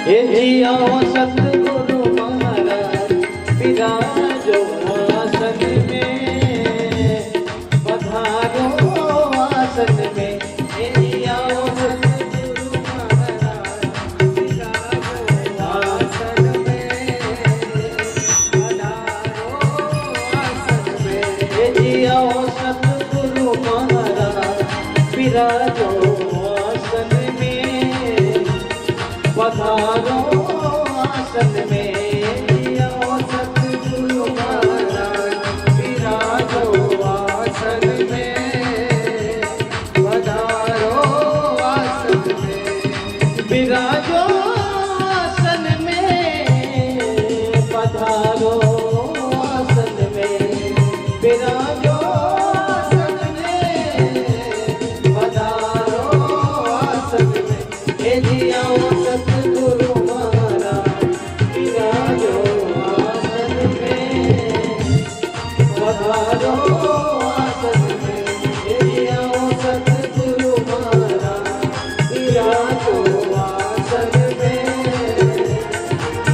हे जिया सतगुरु महाराज विराजो आसन में, पधारो आसन में। हे जिया सतगुरु महाराज विराजो आसन में, पधारो आसन में। हे जिया सतगुरु महाराज विराजो आसन में, पधारो आसन में। जिया सतगुरु महाराज विराजो आसन में, पधारो आसन में। विराजो आसन में, पधारो आसन में। विराजो आसन में, पधारो आसन में। हे जिया सतगुरु महाराज विराजो आसन में, पधारो आसन में। हे जिया सतगुरु महाराज विराजो आसन में,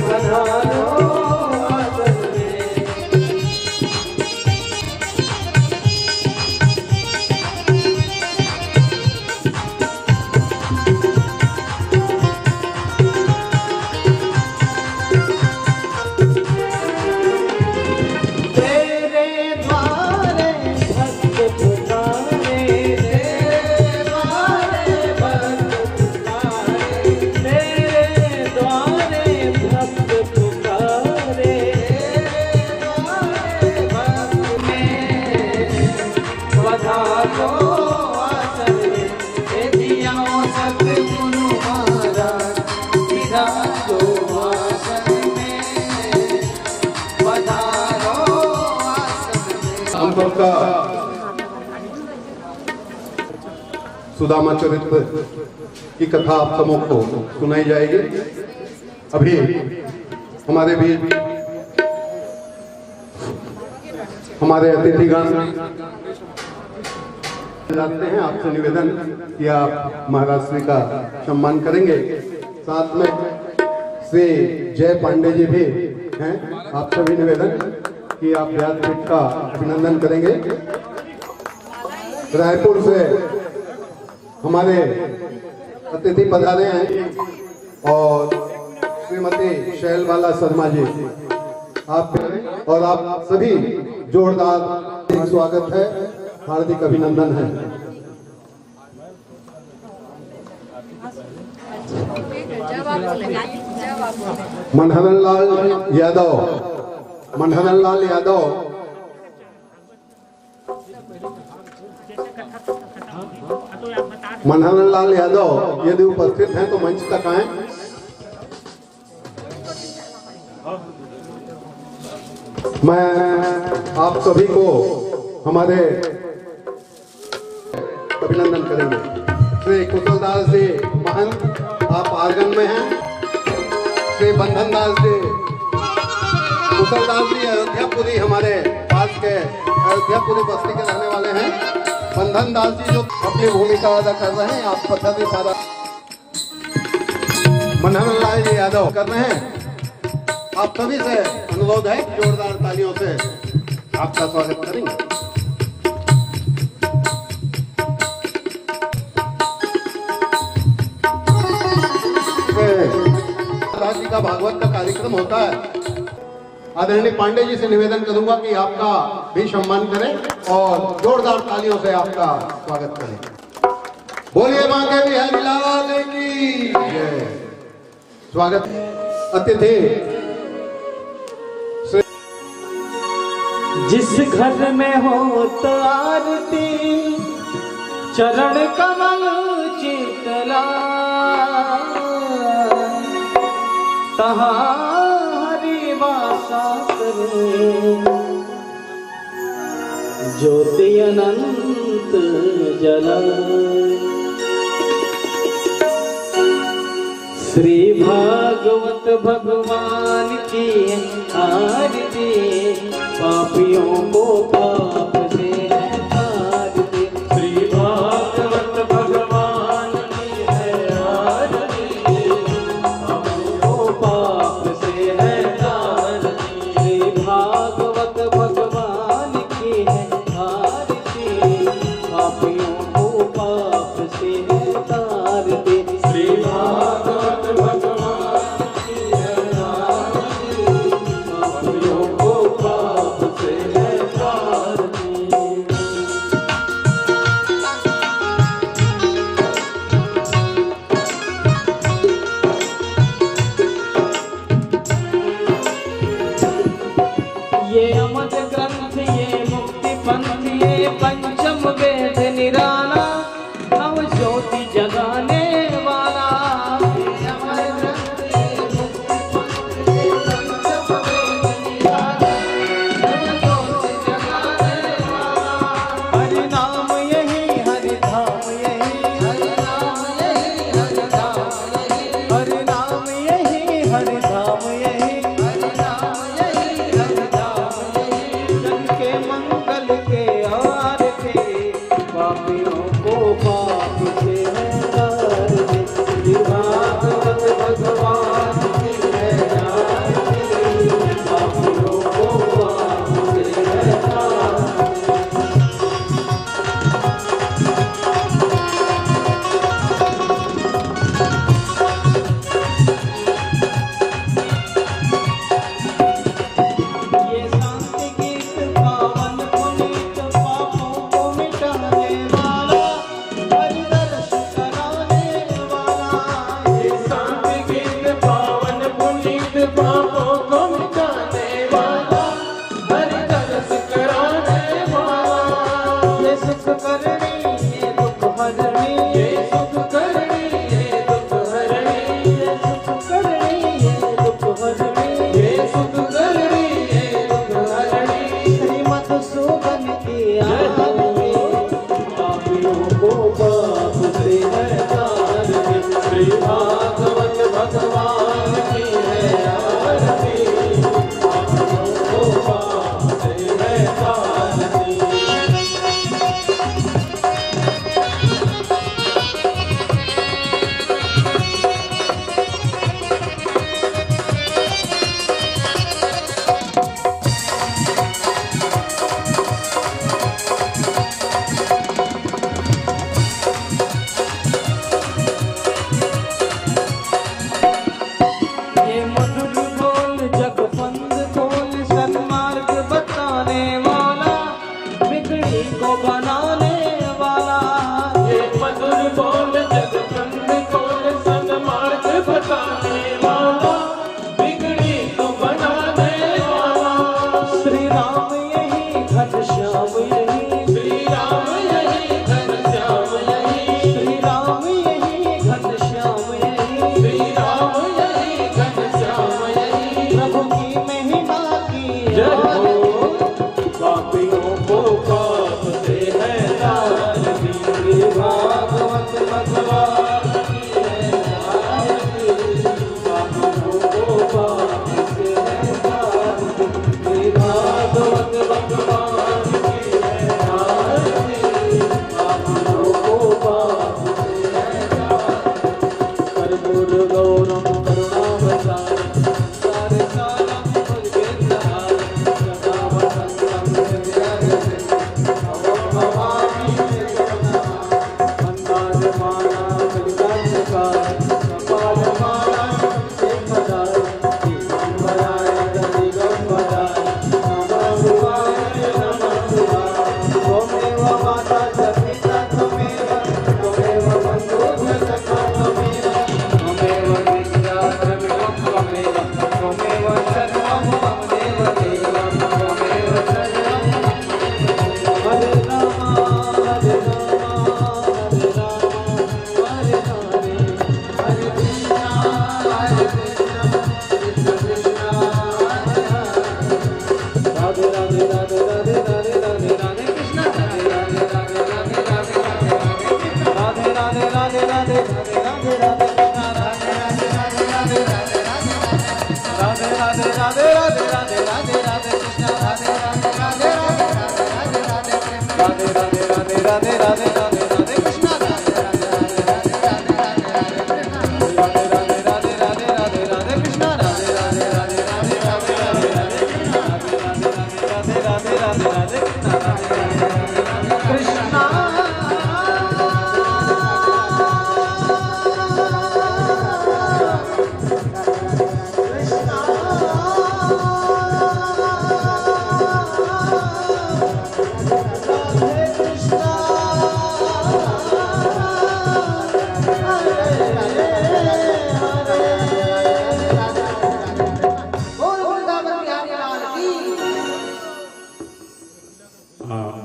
पधारो आसन में। तेरे द्वारे भक्त पुकारे, तेरे द्वारे भक्त पुकारे, तेरे द्वारे भक्त पुकारे, तेरे द्वारे भक्त में, पधारो आसन में। हे जिया सतगुरु महाराज विराजो आसन में, पधारो आसन में। हम सबका सुदामा चरित्र की कथा आप समूह को सुनाई जाएगी। अभी हमारे बीच हमारे अतिथिगण जाते हैं। आपसे निवेदन कि आप महाराज श्री का सम्मान करेंगे। साथ में श्री जय पांडे जी भी हैं। आप सभी निवेदन कि आप व्यासपीठ का अभिनंदन करेंगे। रायपुर से हमारे अतिथि पधारे हैं और श्रीमती शैलबाला शर्मा जी आप और आप सभी जोरदार स्वागत है, हार्दिक अभिनंदन है। मनहरन लाल यादव, मनहरन लाल यादव मनहरन लाल यादव यदि उपस्थित हैं तो मंच तक आए। मैं आप सभी को हमारे अभिनंदन करेंगे। श्री कुशलदास जी महंत आप आर्गन में हैं। श्री बंधन दास जी, कुशलदास जी अयोध्यापुरी हमारे पास के अयोध्यापुरी बस्ती के रहने वाले हैं। बंधन दास जी जो अपनी भूमिका अदा कर रहे हैं, आप पता भी सारा मनहरन लाल जी यादव कर रहे हैं। आप सभी से अनुरोध है जोरदार तालियों से आपका स्वागत करेंगे। जी का भागवत का कार्यक्रम होता है। आदरणीय पांडे जी से निवेदन करूंगा कि आपका भी सम्मान करें और जोरदार तालियों से आपका स्वागत करें। बोलिए मां के बिहारी लाल की जय। स्वागत अतिथि जिस घर में हो तो आरती, चरण कमल चितला, तहाँ हरि वासा करे, ज्योति अनंत जलाए। श्री भागवत भगवान की आरती, पापियों को पाप से तार दे। श्री भागवत भगवान की है आरती, पापियों भागवत भगवान की है आरती, पापियों को पाप से है शांति।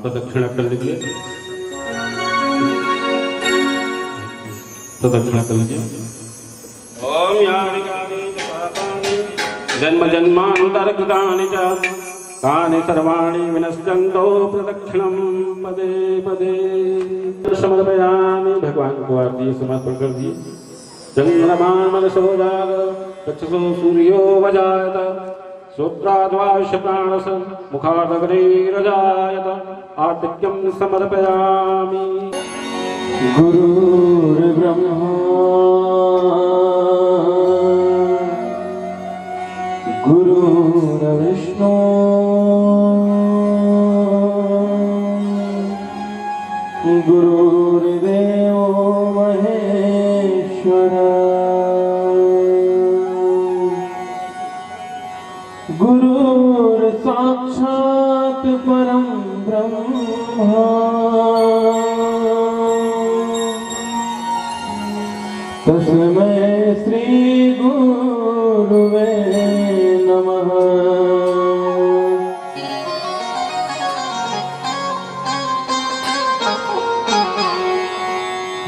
प्रदक्षिणा कर लीजिए, प्रदक्षिणा कर लीजिए। ओम जन्म जन्मांतरकृतानि च तानि सर्वाणि विनश्यन्तो प्रदक्षिणं पदे पदे समर्पयामि। भगवान को आरती समर्पण कर दिए। चंद्रमा मनसो जाग चक्षुषो सूर्यो वजायत श्रोत्राद्वाश प्राणस मुखादग्निरजायत आतिथ्यं समर्पयामि। गुरुर्ब्रह्मा गुरुर्विष्णु गुरुर्देवो महेश्वरः गुरुर्साक्षात् परं ब्रह्म तस्मै श्री गुरुवे नमः।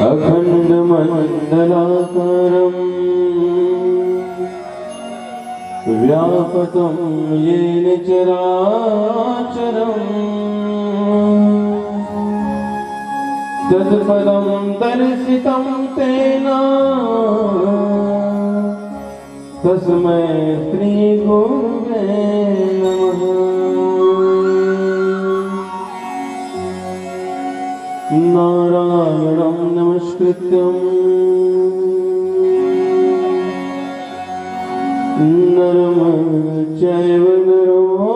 अखण्डमण्डलाकारम् व्यापकं येन चराचरम् तत्पदं दर्शितं तेन तस्मै श्रीगुरुवे नमः। नारायणं नमस्कृत्यं नरं चैव नरोत्तमम्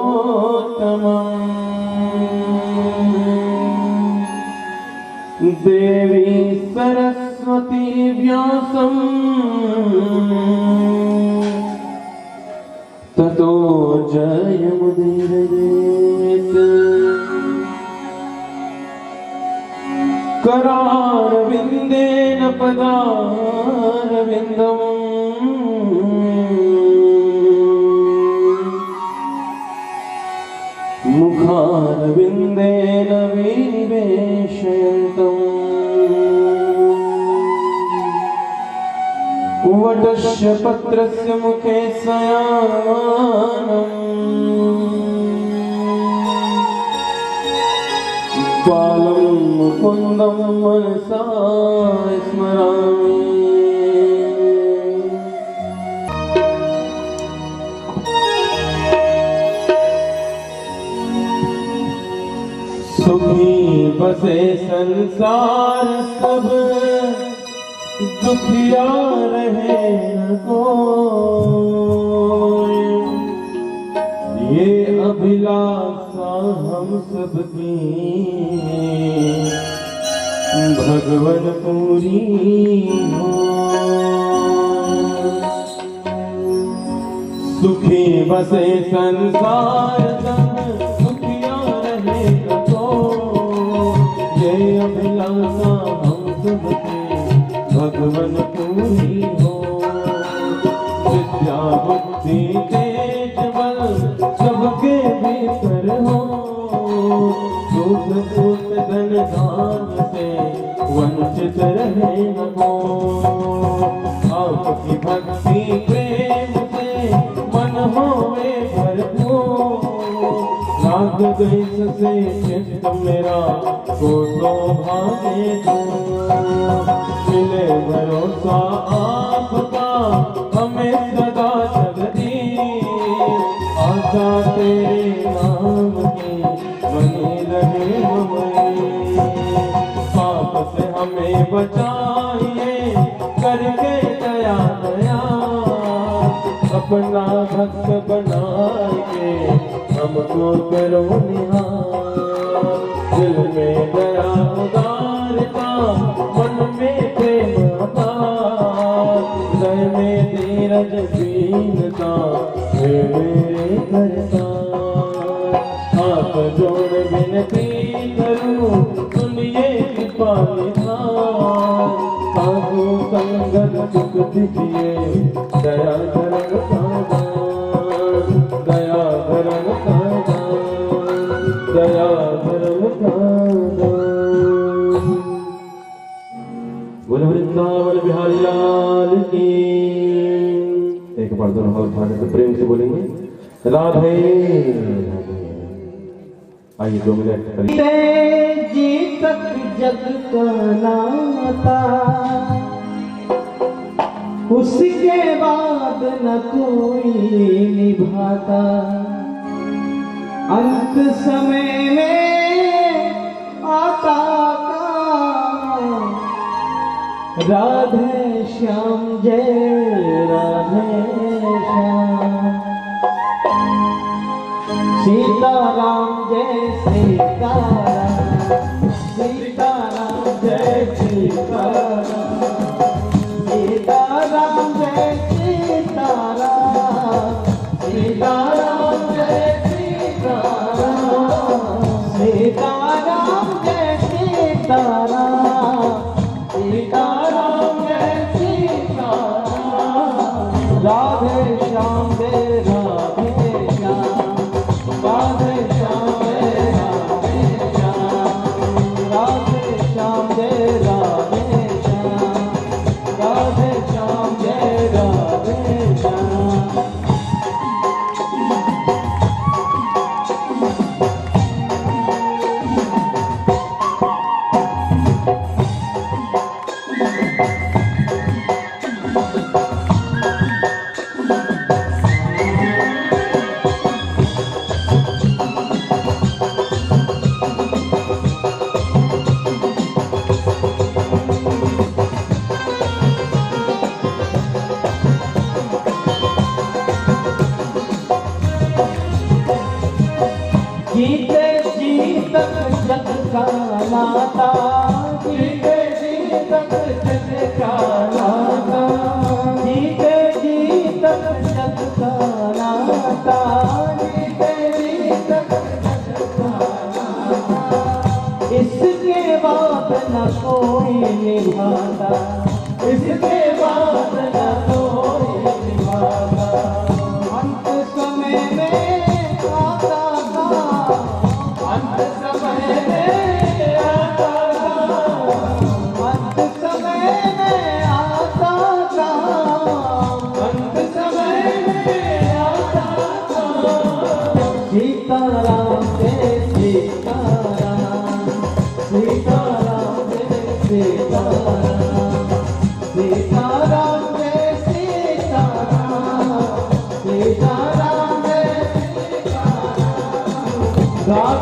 देवी सरस्वती व्यासं ततो जयमुदीरयेत्। करारविन्देन पदारविन्दम् मुखारविन्देन विनिवेशयन्तम् वटस्य पत्रस्य मुखे शयानम् बालं मुकुन्दं मनसा स्मरामि। सुखी बसे संसार सब दुखिया रहे न कोई, ये अभिलाषा हम सबकी भगवन पूरी हो। सुखी बसे संसार सब दुखिया रहे न कोई, ये अभिलाषा हम सबकी भगवन पूरी हो। विद्या बुद्धि तेज बल सबके भीतर हो, सुख सुख धन धान्य से वंचित रहे न हो। आपकी भक्ति प्रेम से मन होवे भरपूर, राग द्वेष से चित्त मेरा को शोभाने दो। मिले भरोसा आपका हमें सदा जगदीश, आशा तेरे नाम की बनी रहे हमें। पाप से हमें बचाइए करके दया दया, अपना भक्त बनाइए हमको करो निहार। दिल में दया उदारता मन में प्रेम अपार, हृदय में धीरज दीनता है मेरे करतार। हाथ जोड़ विनती करूं सुनिए कृपा निधान, साधु संगत सुख दीजिए दया धर्म का दान, दया धर्म का दान, दया धर्म का दान। बोल वृंदावन बिहारी लाल की। एक बार दोनों हाथ उठा के प्रेम से बोलेंगे राधे राधे। आइए 2 मिनट जी तक जग का नाता, उसके बाद न कोई निभाता। अंत समय में आता का राधे श्याम जय राधे श्याम। सीताराम जय सीताराम, सीताराम जय सीताराम, सीताराम जय सीताराम, सीताराम जय सीताराम, सीताराम जय सीताराम, सीताराम जय सीताराम। राधे श्याम जय राधे श्याम, राधे श्याम जय राधे श्याम, राधे श्याम जय राधे श्याम, राधे श्याम जय राधे श्याम।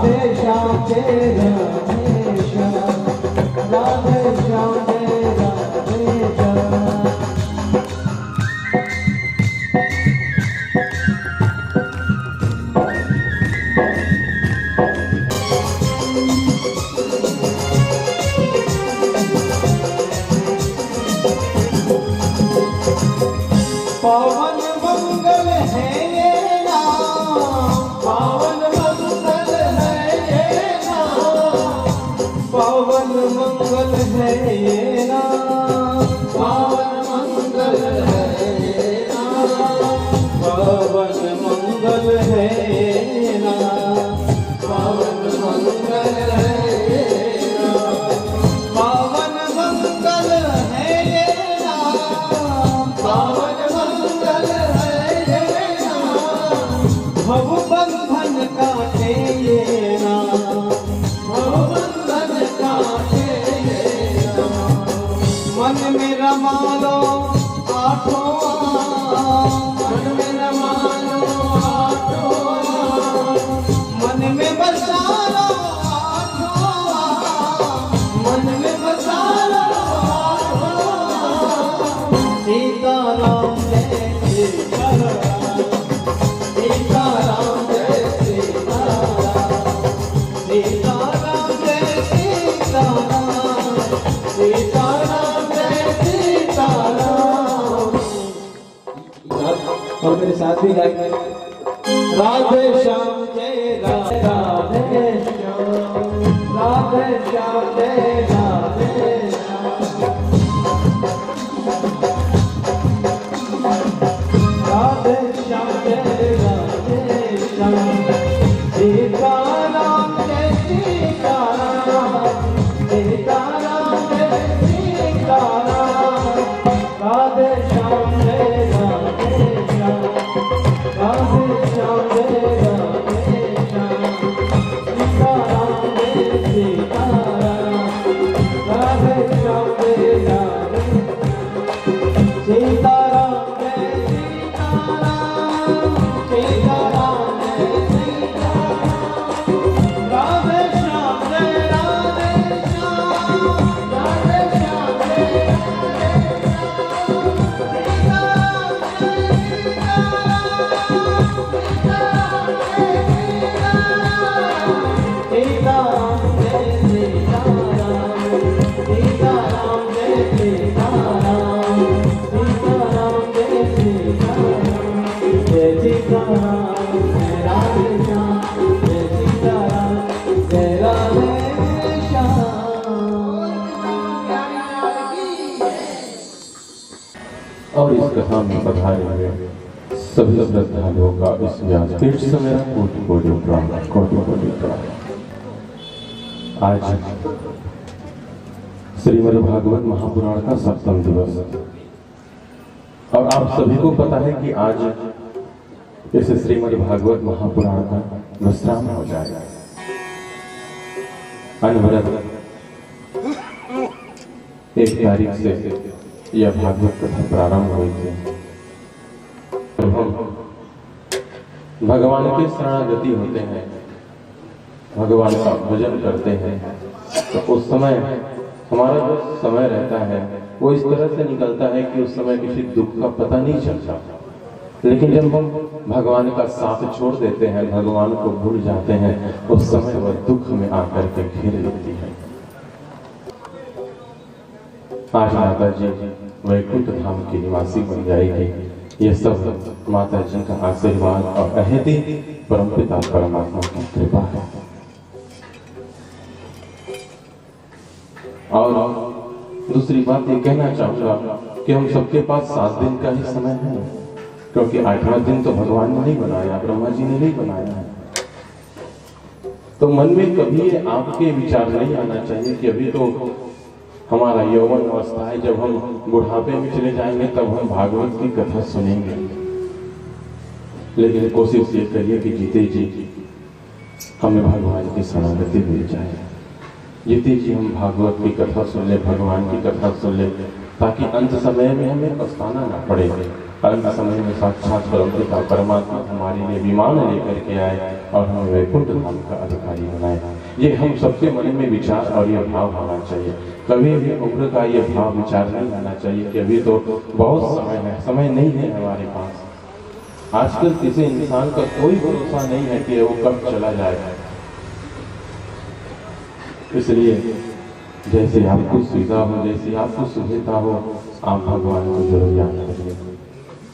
राधे श्याम जय राधे श्याम, राधे श्याम जय राधे श्याम। पावन मंगल है ये नाम, पावन मंगल है ये नाम, पावन मंगल है ये नाम, पावन मंगल है ये नाम, पावन मंगल है ये नाम, पावन मंगल है ये नाम, पावन मंगल है ये नाम, पावन भव बंधन काटे ये नाम, भव बंधन काटे ये नाम, मन में रमा लो आठों आम, मन में रमा लो आठों आम, मन में बसा लो आठों आम, मन में बसा लो आठों आम। सीताराम जय सीताराम, सीताराम जय सीताराम, सीताराम जय सीताराम, सीताराम जय सीताराम। और मेरे साथ भी गाएंगे राधे श्याम जय राधे श्याम, राधे श्याम जय राधे श्याम, राधे श्याम जय राधे श्याम, सीताराम जय सीताराम, सीताराम जय सीताराम, राधे श्याम जय राधे श्याम, राधे श्याम जय राधे श्याम, सीताराम जय सीताराम, राधे श्याम जय राधे, सीताराम और इस कथा में पधारे हुए सभी श्रद्धालुओं का इस व्यास पीठ से मेरा कोटि कोटि प्रणाम, कोटि कोटि प्रणाम। आज श्रीमद् भागवत महापुराण का 7वां दिवस और आप सभी को पता है कि आज इस श्रीमद् भागवत महापुराण का विश्राम हो जाएगा। अनवरत 1 तारीख से यह भागवत कथा प्रारंभ हुई थी। हम भगवान के शरणागति होते हैं, भगवान का भजन करते हैं, तो उस समय हमारा जो समय रहता है वो इस तरह से निकलता है कि उस समय किसी दुख का पता नहीं चलता। लेकिन जब हम भगवान का साथ छोड़ देते हैं, भगवान को भूल जाते हैं, उस समय वह दुख में आकर के घेर लेती है। आज माता जी वैकुंठ धाम की निवासी बन जाएगी। यह सब माता जी का आशीर्वाद और अहेती परमपिता परमात्मा की कृपा है। और दूसरी बात ये कहना चाहूंगा कि हम सबके पास 7 दिन का ही समय है, क्योंकि 8वां दिन तो भगवान ने नहीं बनाया, ब्रह्मा जी ने नहीं बनाया है। तो मन में कभी ये आपके विचार नहीं आना चाहिए कि अभी तो हमारा यौवन अवस्था है, जब हम बुढ़ापे में चले जाएंगे तब हम भागवत की कथा सुनेंगे। लेकिन कोशिश ये करिए कि जीते जी हमें भगवान की शरणागति मिल जाए, जीते जी हम भागवत की कथा सुन ले, भगवान की कथा सुन ले, ताकि अंत समय में हमें पछताना ना पड़े। अंत समय में साक्षात परमपिता परमात्मा हमारे लिए विमान लेकर के आए और हमें वैकुंठ धाम का अधिकारी बनाए। ये हम सबके मन में विचार और ये भाव होना चाहिए। कभी भी उम्र का ये भाव विचार नहीं आना चाहिए कि अभी तो बहुत समय है, समय नहीं है हमारे पास। आजकल किसी इंसान का कोई भरोसा नहीं है कि वो कब चला जाएगा। इसलिए जैसे आपको सुविधा हो, जैसे आपको सुविधा हो, आप भगवान को जरूर याद करिए।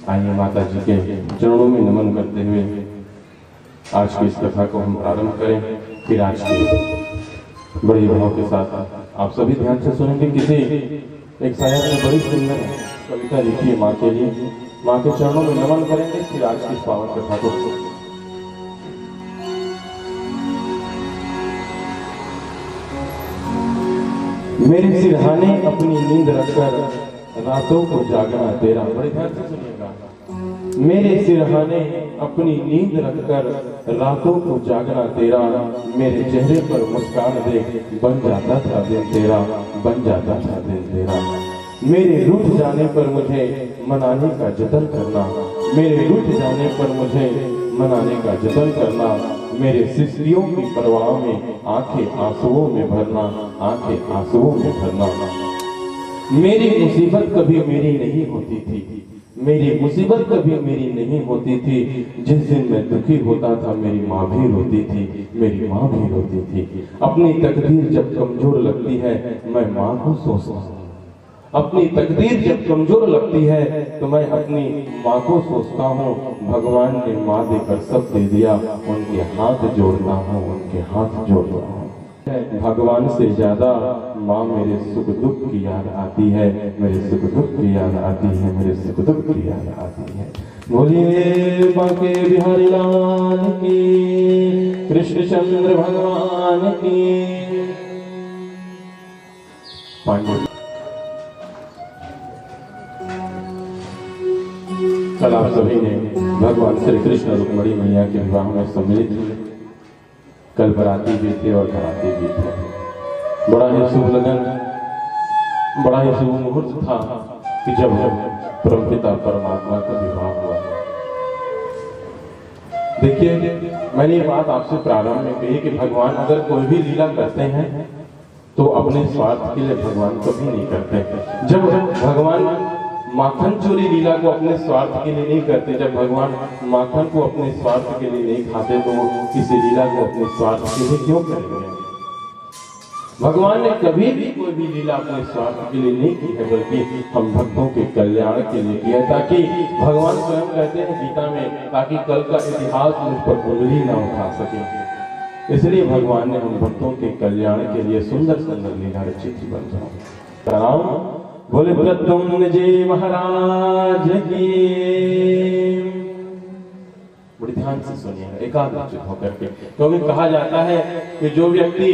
आइए माता जी के चरणों में नमन करते हुए आज की इस कथा को हम प्रारंभ करें। फिर आज के बड़े भाव के साथ आप सभी ध्यान से सुनेंगे। किसी एक शायर ने बड़ी सुंदर कविता लिखी है माँ के लिए। माँ के चरणों में नमन करेंगे, फिर आज की इस पावन कथा को। मेरे सिरहाने अपनी नींद रखकर रातों को जागना तेरा। बड़े ध्यान से सुनिएगा। मेरे सिरहाने अपनी नींद रखकर रातों को जागना तेरा। मेरे चेहरे पर मुस्कान देख बन जाता था दिन तेरा, बन जाता था दिन तेरा। मेरे रूठ जाने पर मुझे मनाने का जतन करना, मेरे रूठ जाने पर मुझे मनाने का जतन करना। मेरे सिसलियों की परवाह में आंखें आंसुओं में भरना, आंखें आंसुओं में भरना। मेरी मुसीबत कभी मेरी नहीं होती थी, मेरी मुसीबत कभी मेरी नहीं होती थी। जिस दिन मैं दुखी होता था मेरी माँ भी रोती थी, मेरी माँ भी रोती थी। अपनी तकदीर जब कमजोर लगती है मैं माँ को सोचता हूँ, अपनी तकदीर जब कमजोर लगती है तो मैं अपनी माँ को सोचता हूँ। भगवान ने माँ देकर सब दे दिया, उनके हाथ जोड़ता हूँ, उनके हाथ जोड़ता हूँ। भगवान से ज्यादा माँ मेरे सुख दुख की याद आती है, मेरे सुख दुख की याद आती है, मेरे सुख दुख की याद आती है। बोलिए बांके बिहारी लाल की, कृष्णचंद्र भगवान की। पांडव कल आप सभी ने भगवान श्री कृष्ण रुक्मिणी मैया के विवाह में सम्मिलित हुए। कल बराती भी थे और बराती भी थे। बड़ा ही शुभ लगन, बड़ा ही शुभ मुहूर्त था कि जब परमपिता परमात्मा का विवाह हुआ। देखिए, मैंने ये बात आपसे प्रारंभ में कही कि भगवान अगर कोई भी लीला करते हैं तो अपने स्वार्थ के लिए भगवान कभी नहीं करते। जब भगवान माखन चोरी लीला को अपने स्वार्थ के लिए नहीं करते, जब भगवान माखन को अपने स्वार्थ के लिए नहीं खाते तो वो किसी लीला को अपने स्वार्थ के लिए क्यों करेंगे। भगवान ने कभी भी कोई भी लीला अपने स्वार्थ के लिए नहीं की है, बल्कि हम भक्तों के कल्याण के लिए किया, ताकि भगवान स्वयं कहते हैं गीता में, ताकि कल का इतिहास मुझ पर उंगली न उठा सके। इसलिए भगवान ने हम भक्तों के कल्याण के लिए सुंदर सुंदर लीला रचित बन जाओ। बोले प्रद्युम्न जी महाराज की। बड़ी ध्यान से सुनिए, एकाग्रचित होकर के, क्योंकि कहा जाता है कि जो व्यक्ति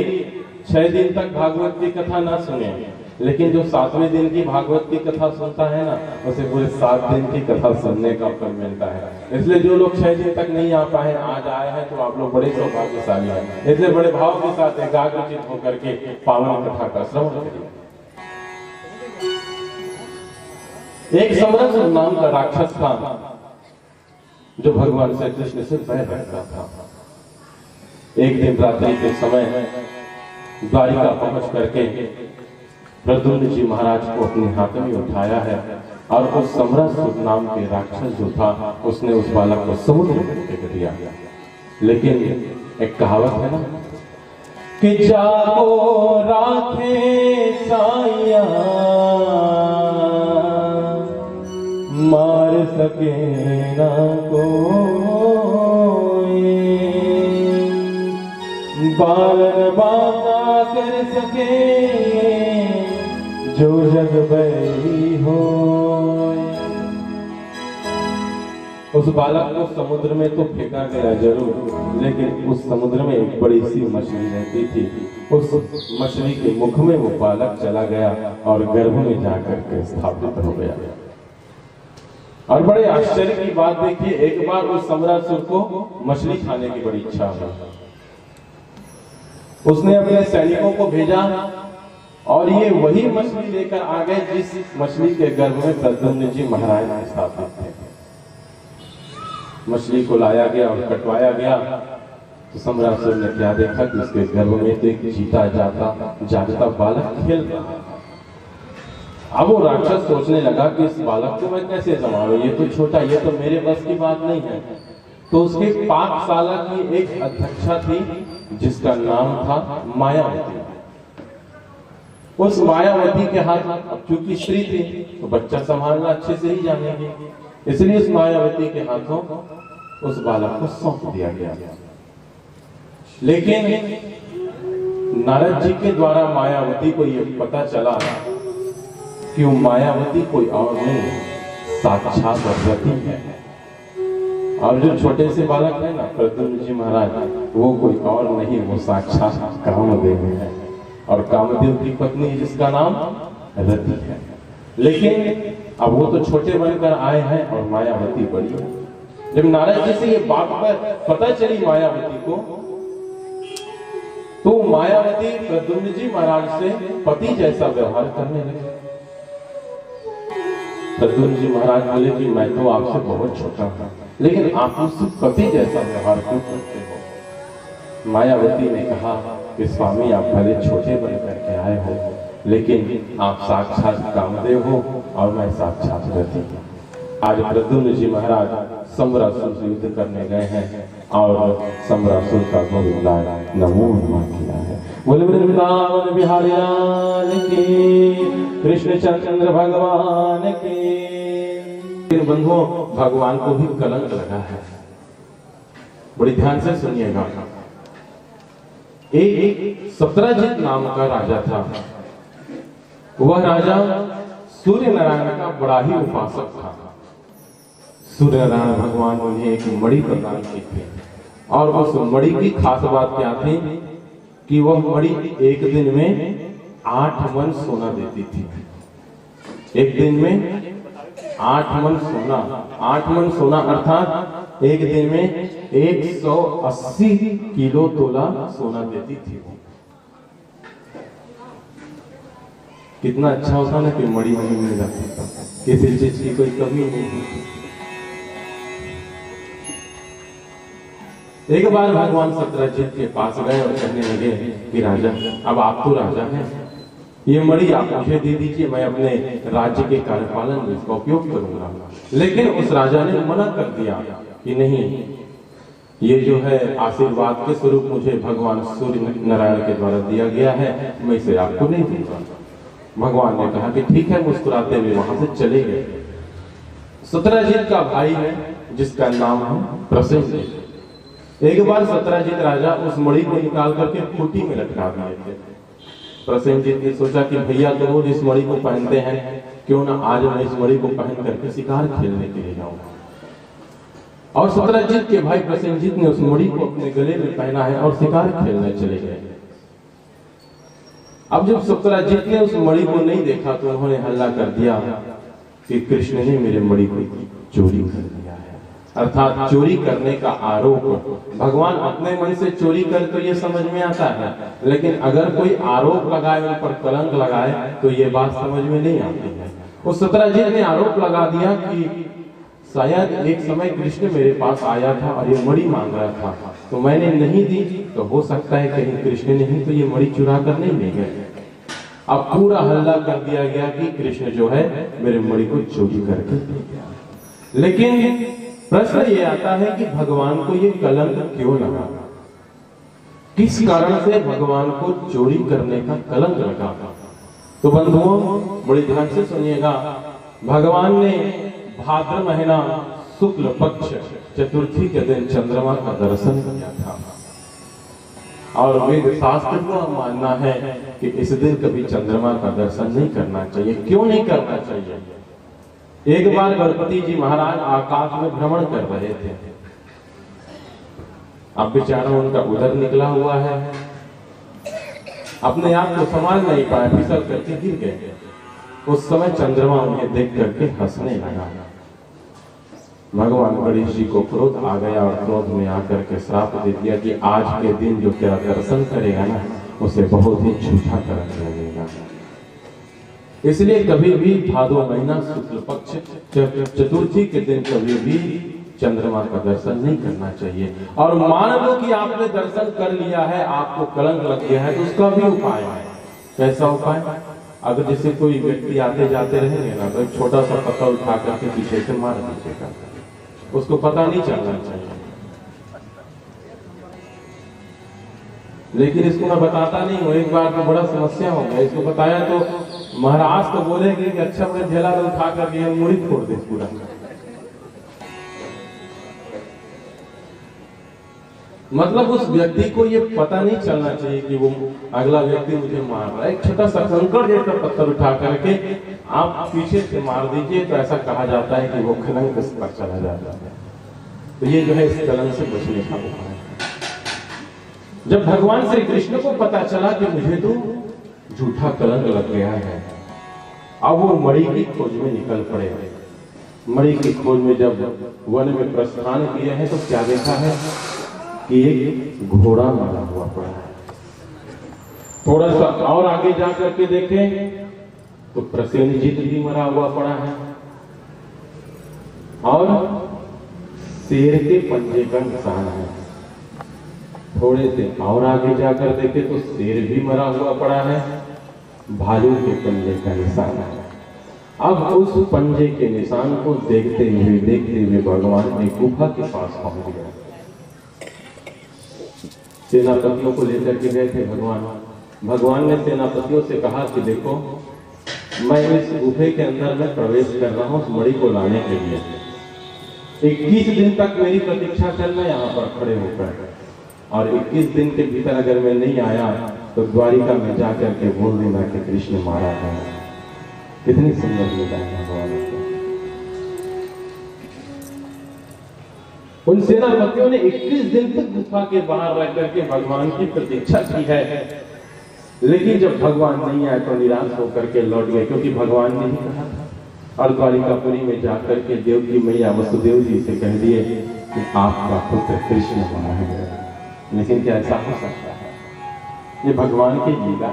6 दिन तक भागवत की कथा ना सुने, लेकिन जो 7वें दिन की भागवत की कथा सुनता है ना, उसे पूरे 7 दिन की कथा सुनने का फल मिलता है। इसलिए जो लोग 6 दिन तक नहीं आ पाए, आज आए हैं, तो आप लोग बड़े सौभाग्यशाली हैं। इसलिए बड़े भाव के साथ एकाग्रचित होकर के पावन कथा का श्रवण करिए। एक समरस नाम का राक्षस था जो भगवान श्री कृष्ण से बैर रखता था। एक दिन रात्रि के समय द्वारिका पहुंच करके प्रद्युम्न जी महाराज को अपने हाथ में उठाया है और उस समरस नाम के राक्षस जो था उसने उस बालक को समुद्र में फेंक दिया। लेकिन एक कहावत है ना कि जाको राखे साइया मार सके ना कोई, बालन बाका कर सके जो जग बैरी हो। उस बालक को समुद्र में तो फेंका गया जरूर, लेकिन उस समुद्र में एक बड़ी सी मछली रहती थी। उस मछली के मुख में वो बालक चला गया और गर्भ में जाकर के स्थापित हो गया। और बड़े आश्चर्य की बात देखिए, एक बार उस समरासुर को मछली खाने की बड़ी इच्छा हुई। उसने अपने सैनिकों को भेजा और ये वही मछली लेकर आ गए जिस मछली के गर्भ में प्रद्युम्न जी महाराज स्थापित थे। मछली को लाया गया और कटवाया गया तो सम्रासुर ने क्या देखा कि उसके गर्भ में तो एक जीता जागता बालक खेल रहा है। अब वो राक्षस सोचने लगा कि इस बालक को मैं कैसे संभालूं, ये तो छोटा, ये तो मेरे बस की बात नहीं है। तो उसके पाकशाला की एक अध्यक्षा थी जिसका नाम था मायावती। उस मायावती के हाथ, अब चूंकि स्त्री थी तो बच्चा संभालना अच्छे से ही जानेंगे, इसलिए उस मायावती के हाथों उस बालक को सौंप दिया गया। लेकिन नारद जी के द्वारा मायावती को यह पता चला कि वो मायावती कोई और नहीं, साक्षात रति है। और जो छोटे से बालक है ना प्रद्युम्न जी महाराज, वो कोई और नहीं, वो साक्षात कामदेव है। और कामदेव की पत्नी जिसका नाम रति है। लेकिन अब वो तो छोटे बनकर आए हैं और मायावती बड़ी है। जब नारद जी से ये बात पर पता चली मायावती को, तो मायावती प्रद्युम्न जी महाराज से पति जैसा व्यवहार करने लगे। प्रद्युम्न जी महाराज बोले कि मैं तो आपसे बहुत छोटा हूं, लेकिन आप मुझसे पति जैसा व्यवहार क्यों करते हो? मायावती ने कहा कि स्वामी, आप भले छोटे बन करके आए हो, लेकिन आप साक्षात कामदेव हो और मैं साक्षात रति। आज प्रद्युम्न जी महाराज सम्रासुर से युद्ध करने गए हैं और सम्रासुर का गोविंदा नमो नमः किया है। बोले वृंदावन बिहारी लाल की, कृष्ण चंद्र भगवान की। बंधुओं, भगवान को भी कलंक लगा है, बड़ी ध्यान से सुनिएगा। एक सत्रजित नाम का राजा था। वह राजा सूर्य नारायण का बड़ा ही उपासक था। सूर्य नारायण भगवान ने उन्हें एक मणि प्रदान की थी, और उस मणि की खास बात क्या थी कि वह मणि एक दिन में 8 मन सोना देती थी। एक दिन में 8 मन सोना, 8 मन सोना अर्थात एक दिन में 180 किलो तोला सोना देती थी। कितना अच्छा होता ना कि मणि नहीं मिल जाती, किसी चीज की कोई कमी नहीं होती। एक बार भगवान सत्रजित के पास गए और कहने लगे कि राजा, अब आप तो राजा हैं, ये मणि आप मुझे दे दीजिए, मैं अपने राज्य के कार्यपालन में इसका उपयोग करूंगा। लेकिन उस राजा ने मना कर दिया कि नहीं, ये जो है आशीर्वाद के स्वरूप मुझे भगवान सूर्य नारायण के द्वारा दिया गया है, मैं इसे आपको नहीं दूंगा। भगवान ने कहा कि ठीक है, मुस्कुराते हुए वहां से चले गए। सत्रजित का भाई है जिसका नाम है प्रसेनजित। एक बार सत्रजित राजा उस मणि को निकाल करके खूंटी में लटका दिए थे। प्रसेनजित ने सोचा कि भैया तो रोज इस मणि को पहनते हैं, क्यों ना आज मैं इस मणि को पहन करके शिकार खेलने के लिए जाऊंगा। और सत्रजित के भाई प्रसेनजित ने उस मणि को अपने गले में पहना है और शिकार खेलने चले गए। अब जब सत्रजित ने उस मणि को नहीं देखा तो उन्होंने हल्ला कर दिया कि कृष्ण ने मेरे मणि को चोरी कर दिया है। अर्थात चोरी करने का आरोप। भगवान अपने मन से चोरी कर तो ये समझ में आता है, लेकिन अगर कोई आरोप लगाए, उन पर कलंक लगाए, तो ये बात समझ में नहीं आती है। उस सत्रजित ने आरोप लगा दिया कि शायद एक समय कृष्ण मेरे पास आया था और ये मणि मांग रहा था, तो मैंने नहीं दी, तो हो सकता है कहीं कृष्ण ने ही तो ये मणि चुरा कर नहीं ले गए। अब पूरा हल्ला कर दिया गया कि कृष्ण जो है मेरे मणि को चोरी करके ले गया। लेकिन प्रश्न ये आता है कि भगवान को ये कलंक क्यों लगा? किस कारण से भगवान को चोरी करने का कलंक लगा? तो बंधुओं, बड़ी ध्यान से सुनिएगा। भगवान ने भाद्र महीना शुक्ल पक्ष चतुर्थी के दिन चंद्रमा का दर्शन किया था, और वेद शास्त्र का मानना है कि इस दिन कभी चंद्रमा का दर्शन नहीं करना चाहिए। क्यों नहीं करना चाहिए? एक बार गणपति जी महाराज आकाश में भ्रमण कर रहे थे। अब बेचारा उनका उदर निकला हुआ है, अपने आप को संभाल नहीं पाए, फिसल करके गिर गए। उस समय चंद्रमा उन्हें देख करके हंसने लगा। भगवान गणेश जी को क्रोध आ गया और क्रोध में आकर के श्राप दे दिया कि आज के दिन जो तेरा दर्शन करेगा ना, उसे बहुत ही झूठा कर लगेगा। इसलिए कभी भी भादो महीना शुक्ल पक्ष चतुर्थी के दिन कभी भी चंद्रमा का दर्शन नहीं करना चाहिए। और मान लो कि आपने दर्शन कर लिया है, आपको कलंक लग गया है, तो उसका भी उपाय है। कैसा उपाय? अगर जैसे कोई व्यक्ति आते जाते रहेंगे ना, तो एक छोटा सा पत्थर उठा करके पीछे से मार दीजिएगा, उसको पता नहीं चलना चाहिए। लेकिन इसको मैं बताता नहीं हूँ, एक बार तो बड़ा समस्या हो गया। इसको बताया तो महाराज तो बोलेंगे कि अच्छा मैं झेला उठा करके मुड़ी फोड़ दे पूरा। मतलब उस व्यक्ति को ये पता नहीं चलना चाहिए कि वो अगला व्यक्ति मुझे मार रहा है। एक छोटा सा कंकड़ जैसा पत्थर उठा करके आप पीछे से मार दीजिए, तो ऐसा कहा जाता है कि वो कलंक पर चला जाता है। तो ये जो है इस कलंक से बचने का उपाय है। जब भगवान श्री कृष्ण को पता चला कि मुझे तो झूठा कलंक लग गया है, अब वो मणि की खोज में निकल पड़े। मणि की खोज में जब वन में प्रस्थान किए हैं, तो क्या देखा है कि एक घोड़ा मरा हुआ पड़ा है। थोड़ा सा और आगे जा करके देखें तो प्रसेनजीत भी मरा हुआ पड़ा है, और शेर के पंजे का निशान है। थोड़े से और आगे जाकर देखे तो शेर भी मरा हुआ पड़ा है, भालू के पंजे का निशान है। अब उस पंजे के निशान को देखते हुए भगवान ने गुफा के पास पहुंच गए। सेनापतियों को लेकर के गए थे भगवान ने सेनापतियों से कहा कि देखो, मैं इस गुफे के अंदर में प्रवेश कर रहा हूं उस मणि को लाने के लिए। 21 दिन तक मेरी प्रतीक्षा करना यहाँ पर खड़े होकर, और 21 दिन के भीतर अगर मैं नहीं आया तो द्वारिका में जाकर के बोल देना कि कृष्ण मारा है। कितनी सुंदर लीला है भगवान की। उन सेनापतियों ने 21 दिन तक गुफा के बाहर रह करके भगवान की प्रतीक्षा की है, लेकिन जब भगवान नहीं आए तो निराश होकर के लौट गए, क्योंकि भगवान ने ही कहा था। और द्वारिकापुरी में जाकर के देव की मैया वसुदेव जी से कह दिए कि आपका पुत्र कृष्ण बना है। लेकिन क्या ऐसा हो सकता है? ये भगवान की लीला।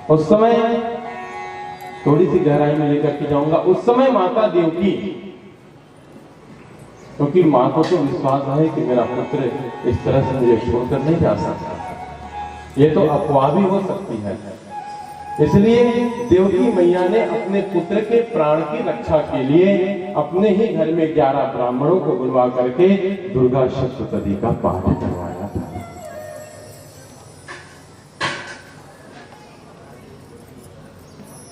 उस समय थोड़ी सी गहराई में लेकर के जाऊंगा। उस समय माता देवकी, क्योंकि मां को तो विश्वास है कि मेरा पुत्र इस तरह से मुझे छोड़कर नहीं जा सकता, ये तो अफवाह भी हो सकती है। इसलिए देवकी मैया ने अपने पुत्र के प्राण की रक्षा के लिए अपने ही घर में 11 ब्राह्मणों को बुलवा करके दुर्गा सप्तशती का पाठ करवाया था।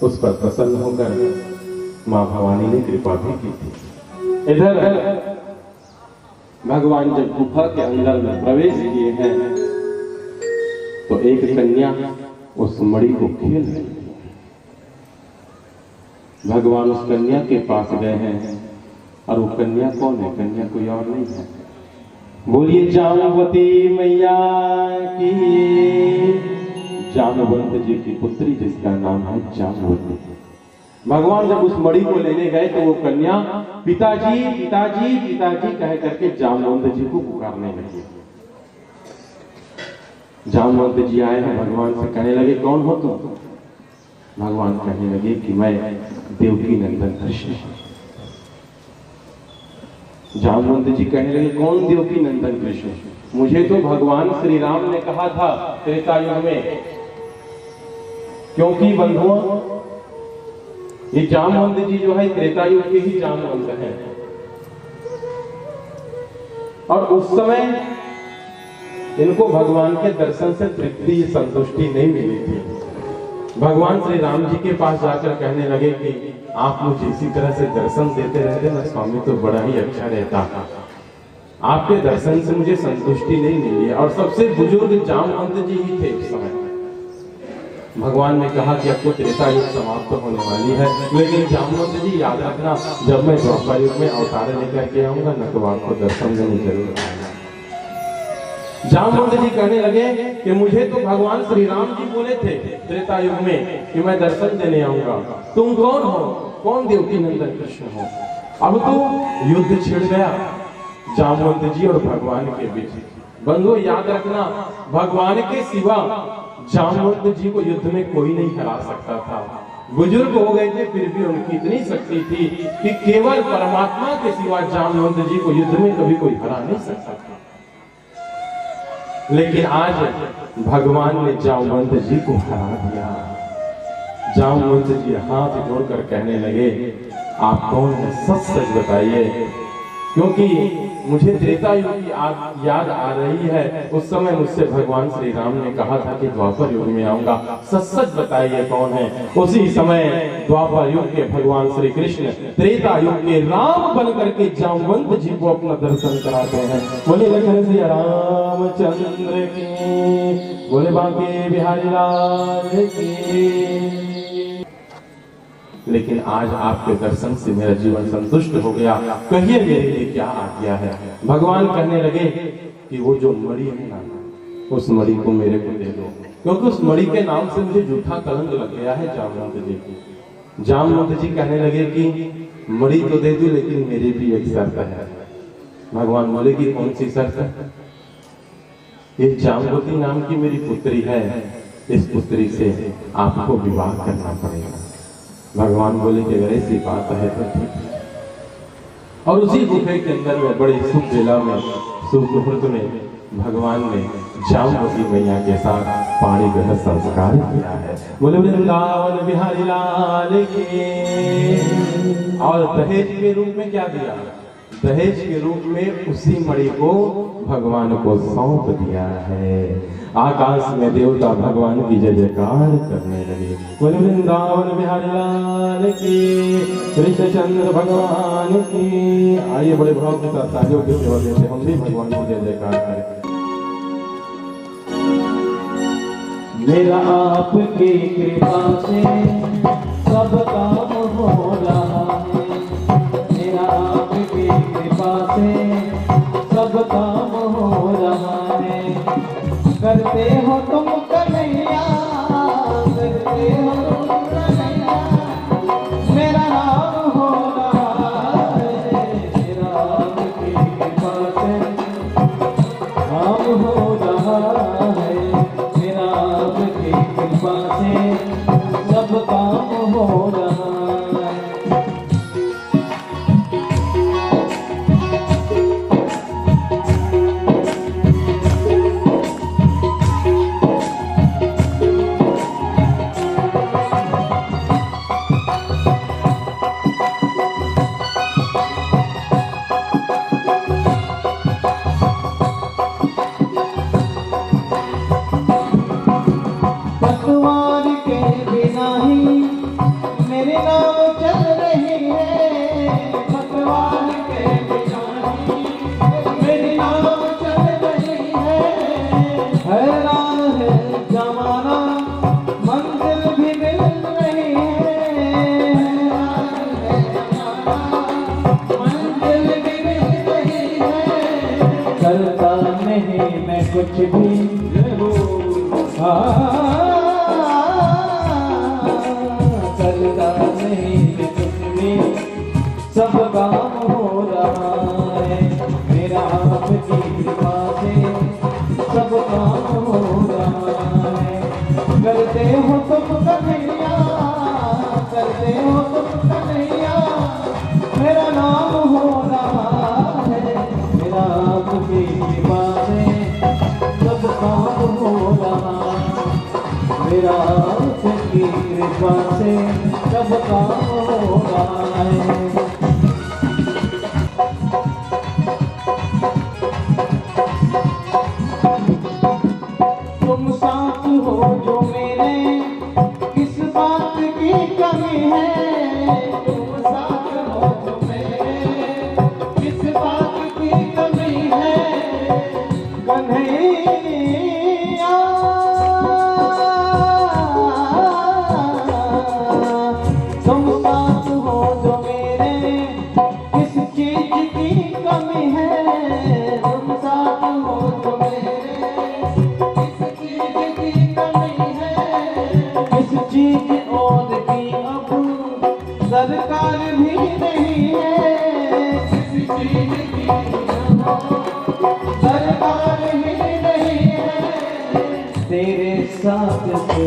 उस पर प्रसन्न होकर मां भवानी ने कृपा भी की थी। इधर भगवान जब गुफा के अंदर में प्रवेश किए हैं तो एक कन्या उस मणि को खेल रही थी। भगवान उस कन्या के पास गए हैं, और वो कन्या कौन है? कन्या कोई और नहीं है। बोलिए जामवती मैया की। जामवंत जी की पुत्री जिसका नाम है जामवती। भगवान जब उस मणि को लेने गए तो वो कन्या पिताजी पिताजी पिताजी कह करके जामवंत जी को पुकारने लगी। जामवंत जी आए हैं, भगवान से कहने लगे कौन हो तुम? भगवान कहने लगे कि मैं देवकी नंदन कृष्ण। जामवंत जी कहने लगे कौन देवकी नंदन कृष्ण? मुझे तो भगवान श्री राम ने कहा था त्रेता युग में, क्योंकि बंधुओं ये जामवंत जी जो है त्रेता युग के ही जामवंत हैं। और उस समय इनको भगवान के दर्शन से तृप्ति संतुष्टि नहीं मिली थी। भगवान श्री राम जी के पास जाकर कहने लगे कि आप मुझे इसी तरह से दर्शन देते रहते ना स्वामी तो बड़ा ही अच्छा रहता। आपके दर्शन से मुझे संतुष्टि नहीं मिली। और सबसे बुजुर्ग जामवंत जी ही थे उस समय। भगवान ने कहा कि अब तो त्रेता युग समाप्त होने वाली है, लेकिन जामवंत जी याद रखना, जब मैं द्वापर युग में अवतार लेकर के आऊंगा न तो आपको दर्शन देने जरूर आएगा। जामवंत जी कहने लगे कि मुझे तो भगवान श्री राम जी बोले थे त्रेता युग में कि मैं दर्शन देने आऊंगा। तुम कौन हो? कौन देवकी नंदन कृष्ण हो? अब तो युद्ध छिड़ गया जामवंत जी और भगवान के बीच। बंधुओं याद रखना, भगवान के सिवा जामवंत जी को युद्ध में कोई नहीं हरा सकता था। बुजुर्ग हो गए थे, फिर भी उनकी इतनी शक्ति थी कि केवल परमात्मा के सिवा जामवंत जी को युद्ध में कभी कोई हरा नहीं सकता था। लेकिन आज भगवान ने जामवंत जी को हरा दिया। जामवंत जी हाथ जोड़कर कहने लगे, आप कौन है, सच सच बताइए, क्योंकि मुझे त्रेता युग की याद आ रही है। उस समय मुझसे भगवान श्री राम ने कहा था कि द्वापर युग में आऊंगा, सच सच बताइए कौन है। उसी समय द्वापर युग के भगवान श्री कृष्ण त्रेता युग के राम बन करके जामवंत जी को अपना दर्शन कराते हैं। बोले लखन सिया रामचंद्र की, बोले बांके बिहारी लाल की। लेकिन आज आपके दर्शन से मेरा जीवन संतुष्ट हो गया, कहिए मेरे लिए क्या आज्ञा है। भगवान कहने लगे कि वो जो मणि है ना, उस मणि को मेरे को दे दो, क्योंकि उस मणि के नाम से मुझे झूठा कलंक लग गया है जामवंत जी की। जामवंत जी कहने लगे कि मणि तो दे दो, लेकिन मेरी भी एक शर्त है। भगवान बोले कि कौन सी शर्त है? ये जामवती नाम की मेरी पुत्री है, इस पुत्री से आपको विवाह करना पड़ेगा। भगवान बोले कि अगर ऐसी बात है तो ठीक है। और उसी गुफे के अंदर में बड़ी शुभ बेला में, शुभ मुहूर्त में भगवान ने जामवती मैया के साथ पाणी ग्रहण संस्कार किया है। बोले वृंदावन बिहारी लाल की। और दहेज के रूप में क्या दिया? दहेज के रूप में उसी मणि को भगवान को सौंप दिया है। आकाश में देवता भगवान की जय जयकार करने लगे। बोले वृंदावन बिहारी लाल की, कृष्णचंद्र भगवान की। आइए बड़े भाव के साथ तालियों की सेवा देते हम भी भगवान की जय जयकार करें। मेरा आपकी कृपा से सब काम हो रहा है, मेरा आपकी कृपा से सब काम हो रहा है। करते हो तुम कन्हैया, करते हो तुम कन्हैया, मेरा नाम हो रहा है। मेरा आपकी कृपा से काम हो रहा है, मेरा आपकी कृपा से सब काम हो रहा है। पतवार के बिना ही मेरी नाव चल रही है, पतवार के बिना ही मेरी नाव चल रही है। हैरान है जमाना, मंजिल भी मिल रही है, मंजिल भी मिल रही है। करता नहीं मैं कुछ भी, करता नहीं कुछ भी, सब काम हो रहा है। मेरा आपकी कृपा से सब काम हो रहा है। करते हो तुम कन्हैया, करते हो तुम कन्हैया, मेरा नाम हो रहा है। मेरा आपकी कृपा से सब काम हो रहा है, मेरा आपकी कृपा से सब काम हो रहा है। तुम साथ हो जो मेरे, किस बात की कमी है। तुम साथ हो जो मेरे, किस बात की कमी है। कन्हैया तुम साथ हो जो मेरे, किस चीज की कमी है। तुम साथ हो जो मेरे, किस चीज की कमी है। किस चीज और की अब दरकार भी नहीं है। किस चीज की दरकार भी नहीं है। तेरे साथ से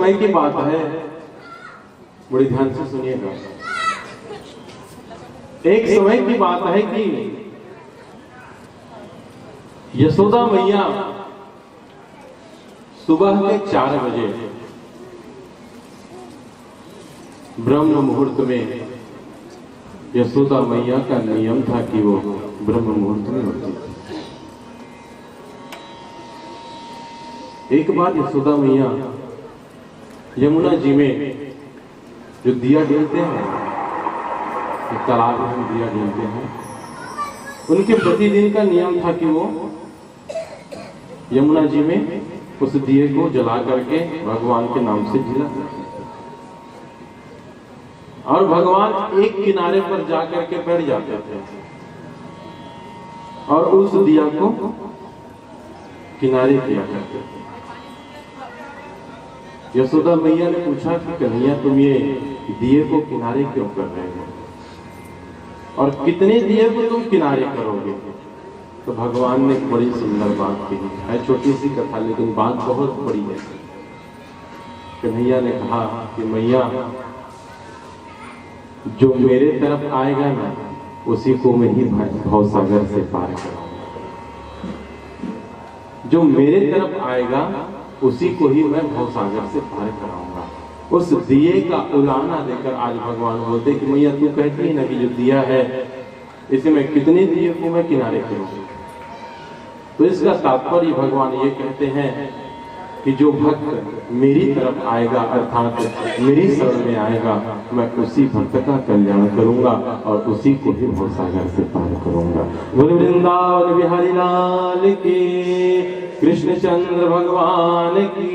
समय की बात है, बड़ी ध्यान से सुनिएगा। एक समय की बात है कि यशोदा मैया सुबह के 4 बजे ब्रह्म मुहूर्त में, यशोदा मैया का नियम था कि वो ब्रह्म मुहूर्त में होती थी। एक बार यशोदा मैया यमुना जी में जो दिया जलते हैं, तालाब में हम दिया जलते हैं, उनके प्रतिदिन का नियम था कि वो यमुना जी में उस दिए को जला करके भगवान के नाम से जिला करते और भगवान एक किनारे पर जाकर के बैठ जाते थे और उस दिया को किनारे किया करते थे। यशोदा मैया ने पूछा कि कन्हैया तुम ये दिए को किनारे क्यों कर रहे हो और कितने दिए को तुम किनारे करोगे? तो भगवान ने बड़ी सुंदर बात कही है, छोटी सी कथा लेकिन बात बहुत बड़ी है। कन्हैया ने कहा कि मैया जो मेरे तरफ आएगा ना उसी को मैं ही भवसागर से पार कराऊंगा। जो मेरे तरफ आएगा उसी को ही मैं भवसागर से पार कराऊंगा। उस दिए का उलाना देकर आज भगवान बोलते कि मैया तू कहती है ना कि जो दिया है इसे मैं कितने दिए को मैं किनारे करूंगा। तो इसका तात्पर्य भगवान ये कहते हैं कि जो भक्त मेरी तरफ आएगा अर्थात मेरी शरण में आएगा, मैं उसी भक्त का कल्याण करूंगा और उसी को ही भवसागर से पार करूंगा। बोल वृंदावन बिहारी लाल की, कृष्णचंद्र भगवान की।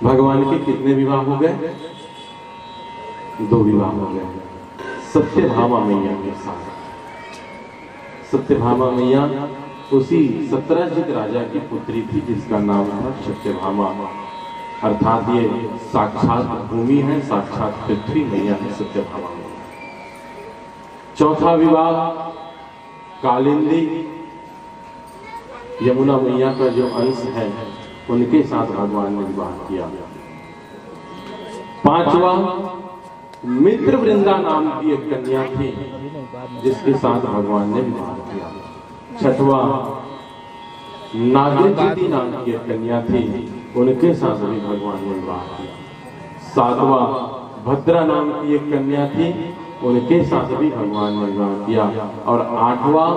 भगवान के कितने विवाह हो गए? 2 विवाह हो गए। सत्यभामा मैया के साथ। सत्यभामा मैया उसी सत्यजीत राजा की पुत्री थी जिसका नाम था सत्यभामा, अर्थात ये साक्षात भूमि है, साक्षात पृथ्वी मैया है सत्यभामा मैया। चौथा विवाह कालिंदी यमुना मैया का जो अंश है उनके साथ भगवान ने विवाह किया। 5वां मित्र वृंदा नाम की एक कन्या थी जिसके साथ भगवान ने विवाह किया। 6वां नागरज्योति नाम की एक कन्या थी, उनके साथ भी भगवान ने विवाह किया। 7वां भद्रा नाम की एक कन्या थी, उनके साथ भी भगवान ने विवाह किया। और 8वां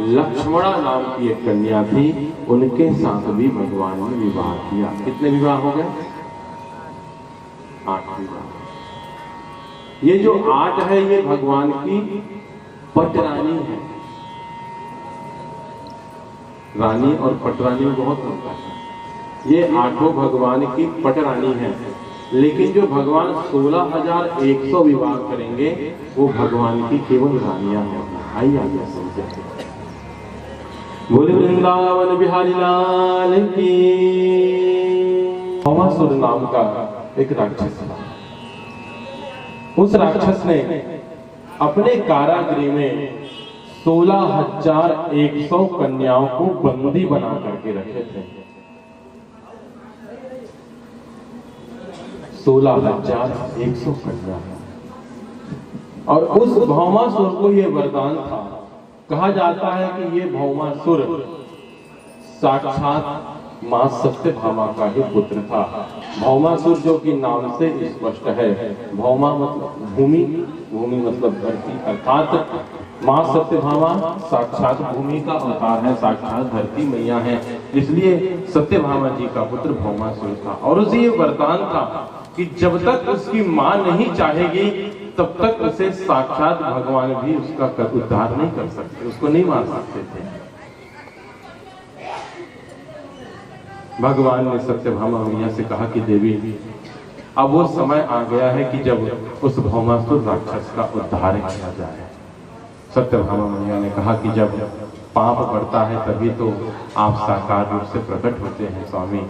लक्ष्मणा नाम की एक कन्या थी, उनके साथ भी भगवान ने विवाह किया। कितने विवाह हो गए? 8 विवाह। ये जो 8 है ये भगवान की पटरानी है। रानी और पटरानी बहुत होता है। ये 8 भगवान की पटरानी है, लेकिन जो भगवान 16,100 विवाह करेंगे वो भगवान की केवल रानियां हैं। आइए समझे। बोले वृंदावन बिहारी लाल की। भौमासुर नाम का एक राक्षस था। उस राक्षस ने अपने कारागृह में 16,100 कन्याओं को बंदी बना करके रखे थे। 16,100 कन्या। और उस भौमासुर को यह वरदान था। कहा जाता है कि ये भौमासुर साक्षात मां सत्यभामा का ही पुत्र था। भौमासुर जो कि नाम से स्पष्ट है, भौमा मतलब भूमि, भूमि मतलब धरती, अर्थात मां सत्यभामा साक्षात भूमि का अवतार है, साक्षात धरती मैया है। इसलिए सत्यभामा जी का पुत्र भौमासुर था। और उसे ये वरदान था कि जब तक उसकी मां नहीं चाहेगी तब तक उसे साक्षात भगवान भी उसका उद्धार नहीं कर सकते, उसको नहीं मार सकते थे। भगवान ने सत्यभामा मैया से कहा कि देवी अब वो समय आ गया है कि जब उस भौमासुर राक्षस का उद्धार किया जाए। सत्यभामा मैया ने कहा कि जब पाप बढ़ता है तभी तो आप साकार रूप से प्रकट होते हैं स्वामी।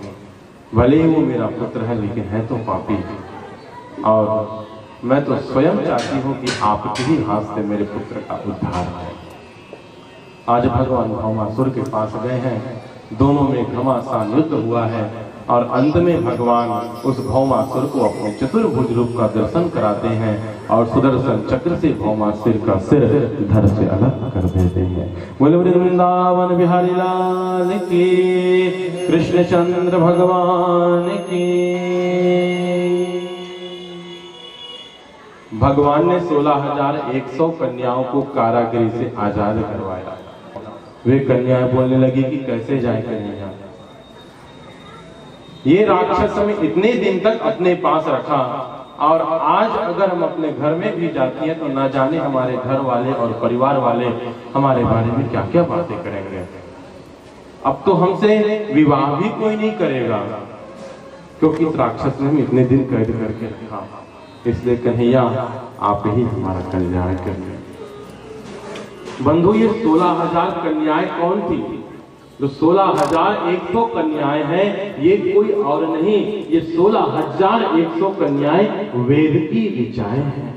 भले ही वो मेरा पुत्र है लेकिन है तो पापी, और मैं तो स्वयं चाहती हूँ कि आपके ही हाथ से मेरे पुत्र का उद्धार हो। आज भगवान भौमासुर के पास गए हैं, दोनों में घमासान युद्ध हुआ है और अंत में भगवान उस भौमासुर को अपने चतुर्भुज रूप का दर्शन कराते हैं और सुदर्शन चक्र से भौमासुर का सिर धड़ से अलग कर देते हैं। बोलो वृंदावन बिहारी लाल की, कृष्णचंद्र भगवान की। भगवान ने 16,100 कन्याओं को कारागृह से आजाद करवाया। वे कन्याएं बोलने लगी कि कैसे जाए कन्या, ये राक्षस हमें इतने दिन तक अपने पास रखा और आज अगर हम अपने घर में भी जाती हैं तो ना जाने हमारे घर वाले और परिवार वाले हमारे बारे में क्या क्या बातें करेंगे। अब तो हमसे विवाह भी कोई नहीं करेगा क्योंकि इस राक्षस ने हमें इतने दिन कैद करके रखा। इसलिए कन्हैया आप ही हमारा कल्याण करिए। बंधु, ये 16,000 कन्याएं कौन थी? जो 16,100 कन्याएं हैं ये कोई और नहीं, ये 16,100 कन्याएं वेद की ऋचाएं हैं।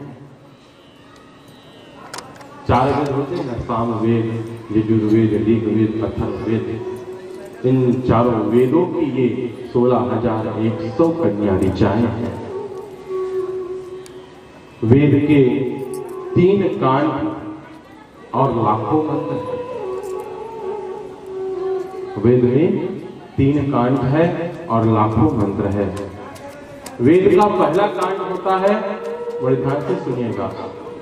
4 वेद होते हैं ना, साम वेद, यजुर्वेद, ऋग्वेद, अथर्ववेद। इन चारों वेदों की ये 16,100 कन्या ऋचाएं हैं। वेद के 3 कांड और लाखों मंत्र हैं। वेद में 3 कांड है और लाखों मंत्र है। वेद का पहला कांड होता है, बड़े ध्यान से सुनिएगा,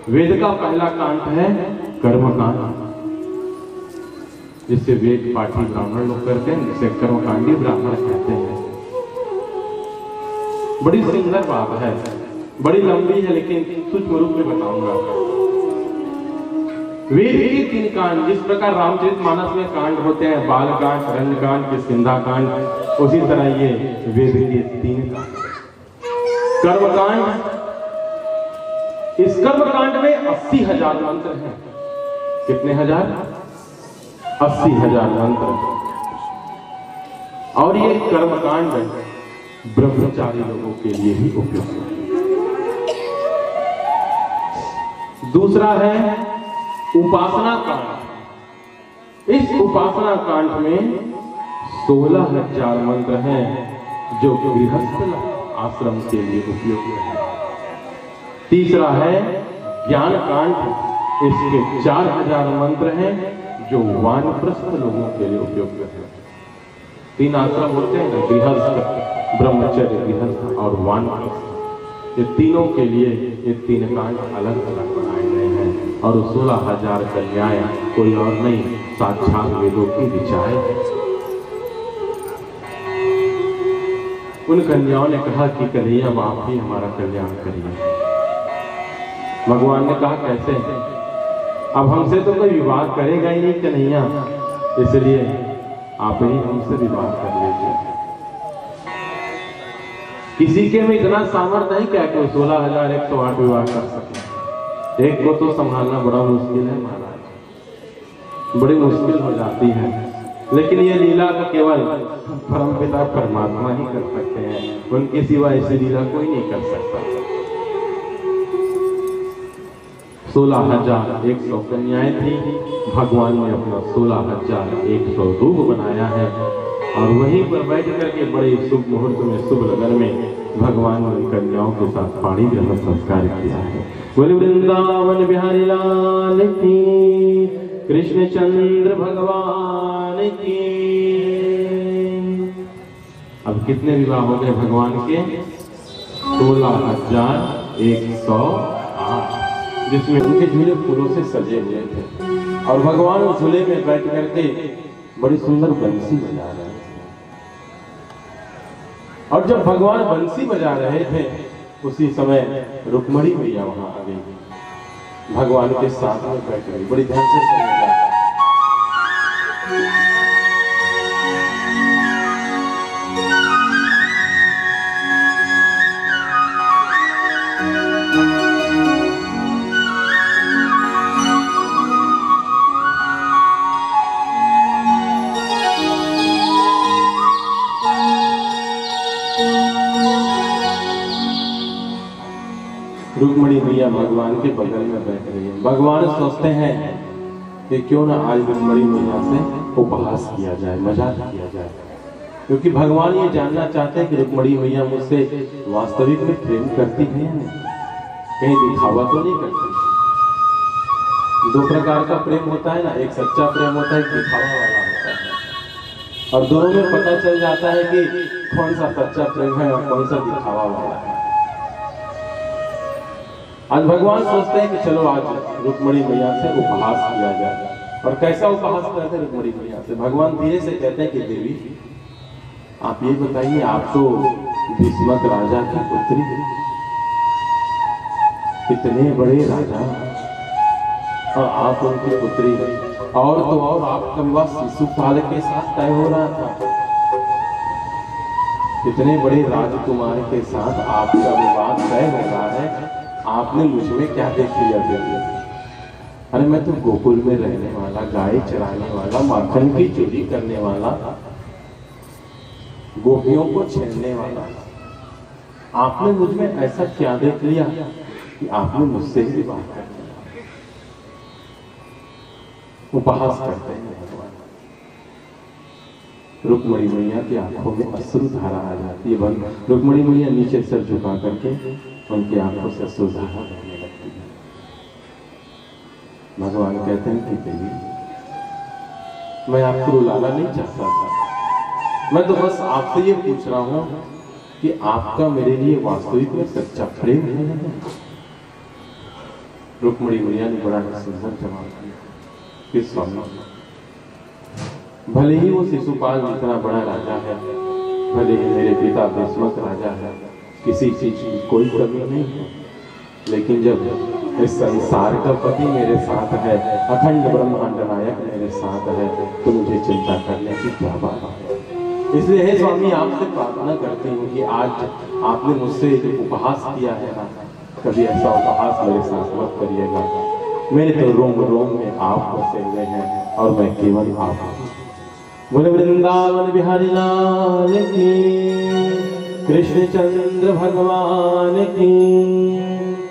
वेद का पहला कांड है कर्म कांड, जिससे वेद पाठी ब्राह्मण लोग करते हैं, जिसे कर्मकांडी ब्राह्मण कहते हैं। बड़ी सुंदर बात है, बड़ी लंबी है लेकिन सूक्ष्म रूप में बताऊंगा। वेद के 3 कांड, जिस प्रकार रामचरितमानस में कांड होते हैं, बाल कांड, रंग कांड, किष्किंधा कांड, उसी तरह ये वेद के 3 कांड। कर्म कांड, इस कर्म कांड में 80,000 मंत्र हैं। कितने हजार? 80,000 मंत्र। और ये कर्म कांड ब्रह्मचारी लोगों के लिए ही उपयुक्त है। दूसरा है उपासना कांड। इस उपासना कांड में 16,000 मंत्र हैं जो गृहस्थ आश्रम के लिए उपयोगी है। तीसरा है ज्ञान कांड। इसके 4,000 मंत्र हैं जो वानप्रस्थ लोगों के लिए उपयोगी है। 3 आश्रम होते हैं ना, गृहस्थ, ब्रह्मचर्य, गृहस्थ और वानप्रस्थ। ये तीनों के लिए ये 3 कांड अलग अलग बनाए गए हैं। और 16,000 कन्याएं कोई और नहीं, साक्षात वेदों की ऋचाएं हैं। उन कन्याओं ने कहा कि कन्हैया आप ही हमारा कल्याण करिए। भगवान ने कहा कैसे? अब हमसे तो कोई विवाह करेगा ही नहीं कन्हैया, इसलिए आप ही हमसे विवाह कर लीजिए। किसी के में इतना सामर्थ्य नहीं क्या कि 16,108 विवाह कर सके। एक को तो संभालना बड़ा मुश्किल है महाराज, बड़ी मुश्किल हो जाती है। लेकिन ये लीला तो केवल परमपिता परमात्मा ही कर सकते हैं, उनके सिवा ऐसी लीला कोई नहीं कर सकता। 16,100 कन्याएं थी। भगवान ने अपना 16,100 रूप बनाया है और वहीं पर बैठ करके बड़े शुभ मुहूर्त में, शुभ लगन में भगवान ने कन्याओं के साथ पाणी ग्रहण संस्कार किया है। बोले वृंदावन बिहारी लाल की, कृष्णचंद्र भगवान की। अब कितने विवाह हो गए भगवान के? 16,108, जिसमें उनके झूले फूलों से सजे हुए थे और भगवान उस झूले में बैठ करके बड़ी सुंदर बंसी बजा रहे थे। और जब भगवान बंसी बजा रहे थे उसी समय रुक्मणी मैया वहां आ गई, भगवान के साथ में बैठ गई। बड़ी ध्यान से सुनिएगा। रुक्मणी मैया भगवान के बगल में बैठ रही है। भगवान सोचते हैं कि क्यों ना आज रुक्मणी मैया से उपहास किया जाए, मजाक किया जाए, क्योंकि भगवान ये जानना चाहते हैं कि रुक्मिणी मैया मुझसे वास्तविक में प्रेम करती है या नहीं, कहीं दिखावा तो नहीं करती। दो प्रकार का प्रेम होता है ना, एक सच्चा प्रेम होता है, एक दिखावा वाला होता है, और दोनों में पता चल जाता है कि कौन सा सच्चा प्रेम है और कौन सा दिखावा वाला है। आज भगवान सोचते हैं कि चलो आज रुक्मिणी मैया से उपहास किया जाए। और कैसा उपहास करते हैं रुक्मिणी मैया से? भगवान धीरे से कहते हैं कि देवी आप ये बताइए, आप तो भीष्मक राजा की पुत्री, इतने बड़े राजा और आप उनकी पुत्री, और तो और आपका विवाह शिशुपाल के साथ तय हो रहा था। इतने बड़े राजकुमार के साथ आपका विवाह तय हो रहा है, आपने मुझ में क्या देख लिया? अरे मैं तो गोकुल में रहने वाला, गाय चराने वाला, माखन की चोरी करने वाला, गोपियों को छेड़ने वाला, आपने मुझ में ऐसा क्या देख लिया कि आपने मुझसे ही विवाह कर लिया? उपहास करते हैं भगवान। रुक्मिणी मैया की आंखों में अश्रु धारा आ जाती है। रुक्मिणी मैया नीचे सर झुका करके उनकी आंखों से अश्रु धारा बहने लगती है। भगवान कहते हैं कि देवी मैं आपको रुलाना नहीं चाहता था, मैं तो बस आपसे ये पूछ रहा हूं कि आपका मेरे लिए वास्तविक में सच्चा प्रेम है। रुक्मिणी मैया ने बड़ा सुंदर जवाब दिया कि स्वामी, भले ही वो शिशुपाल इतना बड़ा राजा है, भले ही मेरे पिता भीष्मक राजा है, किसी चीज की कोई कमी नहीं है, लेकिन जब इस संसार का पति मेरे साथ है, अखंड ब्रह्मांड नायक मेरे साथ है, तो मुझे चिंता करने की क्या बात है? इसलिए हे स्वामी आपसे प्रार्थना करती हूँ कि आज आपने मुझसे उपहास किया है ना, कभी ऐसा उपहास मेरे साथ मत करिएगा। मेरे तो रोम रोम में आप बसे हुए हैं और मैं केवल आप हूँ। बोले वृंदावन बिहारी लाल की, कृष्ण चंद्र भगवान की।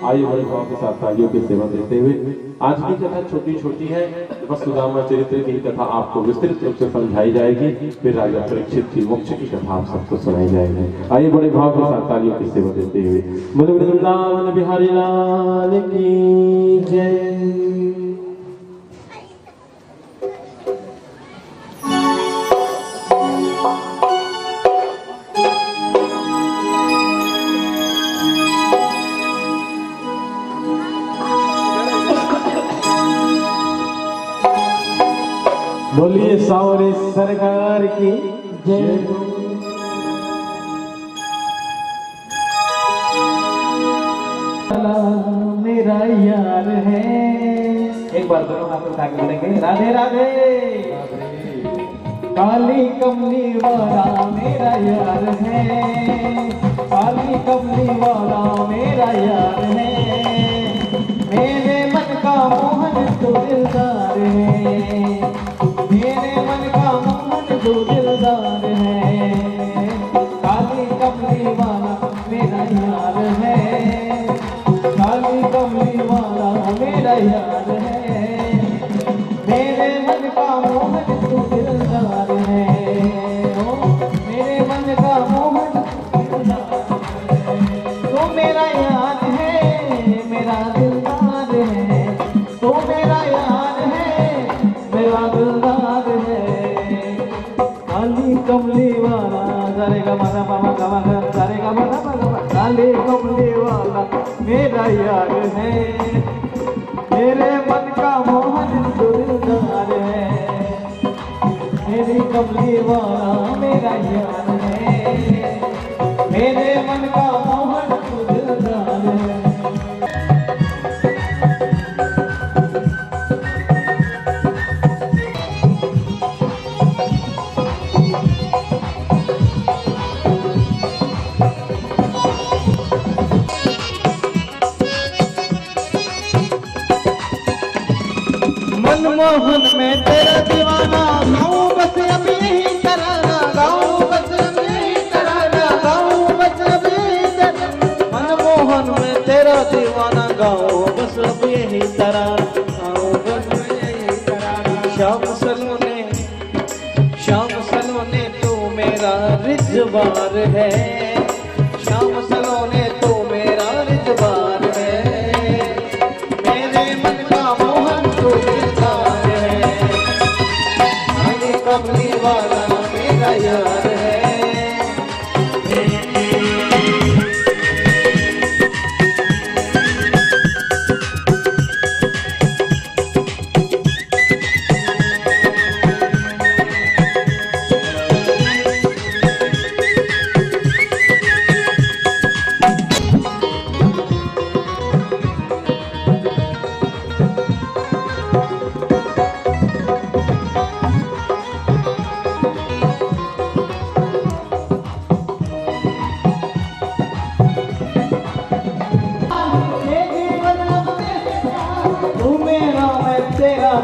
आइए बड़े भाव के साथ तालियों की सेवा देते हुए आज की कथा छोटी छोटी है, बस सुदामा चरित्र की कथा आपको विस्तृत रूप से समझाई जाएगी, फिर राजा परीक्षित की मोक्ष की कथा आप सबको सुनाई जाएगी। आइए बड़े भाव के साथ तालियों की सेवा देते हुए बोले वृंदावन बिहारी लाल की जय। बोलिए सावरे सरकार की जय। मेरा यार है, एक बार दोनों हाथ उठा के बोलेंगे राधे राधे। काली कमली वाला मेरा यार है, काली कमली वाला मेरा यार है, मेरे मन का मोहन तो दिलदार है, मेरे मन का मोहन जो दिलदार है, काली कमली वाला मेरा यार है, काली कमली वाला मेरा यार है, मेरे मन का मोहन जो दिलदार है, ओ मेरे मन का मोहन दिलदार है, तो मेरा यार है, मेरा दिलदार है, तो मेरा यार है, मेरा दिलदार है, काली कमली वाला जारेगा मना मामा गमा जारेगा मना मामा, काली कमली वाला मेरा यार है, मेरे मन का मोहन जो दिलदार है, मेरी कमली वाला मेरा यार है, मेरे मन का मोहन जो दिलदार है। मनमोहन में तेरा दीवाना, गाँव बस अब यही तराना, गाँव बस अब यही तराना, गाँव बस अब यही तराना, मनमोहन में तेरा दीवाना, गाँव बस अब यही तराना, गाँव बस अब यही तराना। श्याम सलोने है, श्याम सलोने तो मेरा रिजवान है, मेरे मन का मोहन तो दिलदार है, काली कमली वाला मेरा यार है।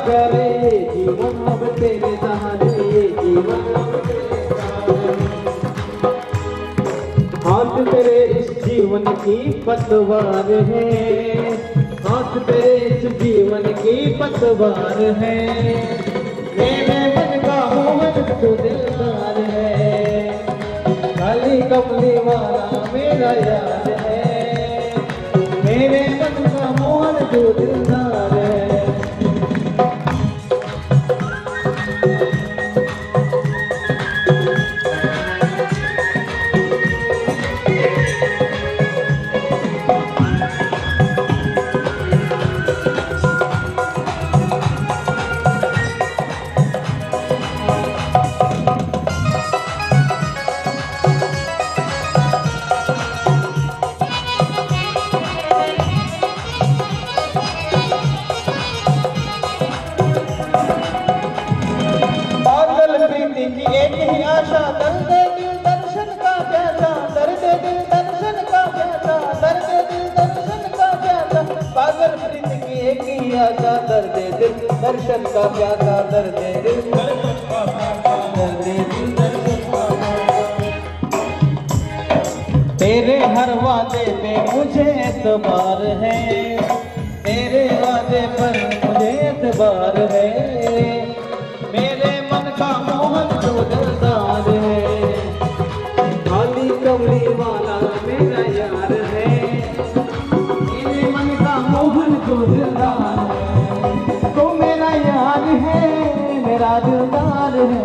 करे जीवन अब तेरे सहारे, जीवन अब तेरे सहारे, हाथ तेरे इस जीवन की पतवार है, हाथ तेरे इस जीवन की पतवार है, मेरे मन का मोहन तो दिलदार है, काली कमली वाला मेरा यार है, मेरे मन का मोहन तो दिलदार है। एक ही आशा, दर्द दिल दर्शन का प्यासा, दर्द दिल दर्शन का प्यासा, दर्द दिल दर्शन का प्यासा, पागल प्रीत की एक ही आशा, दर्द दिल दर्शन का प्यासा, दर्द दिल दर्शन का प्यासा, दर्द दिल दर्शन का प्यासा। तेरे हर वादे पे मुझे एतबार है, तेरे वादे पर मुझे एतबार है, मेरे मन का मोहन तो दिलदार है, काली कमली वाला मेरा यार है, मेरे मन का मोहन तो दिलदार है, तू मेरा यार है, मेरा दिलदार है,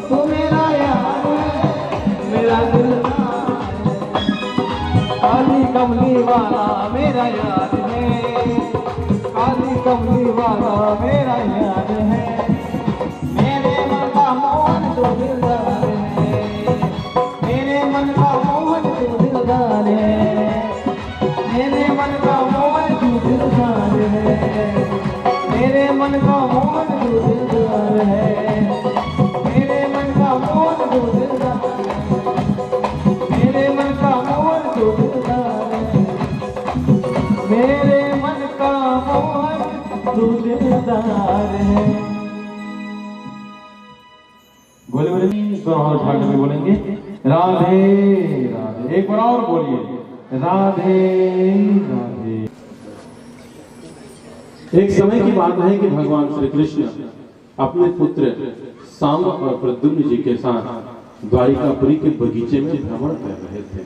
तू मेरा यार है, मेरा दिलदार है, काली कमली वाला मेरा यार है, काली कमली वाला मेरा यार है, मोहन तो दिलदार है, मेरे मन का मोहन तो दिलदार है, मेरे मन का मोहन तो दिलदार है, मेरे मन का मोहन तो दिलदार है, मेरे मन का मोहन तो दिलदार है, मेरे मन का मोहन तो दिलदार है, मेरे मन का मोहन तो दिलदार है। बोले बोले एक बार और भाग में बोलेंगे राधे राधे, एक बार और बोलिए राधे राधे। एक समय की बात है कि भगवान श्री कृष्ण अपने पुत्र सांब और प्रद्युम्न जी के साथ द्वारिकापुरी के बगीचे में भ्रमण कर रहे थे।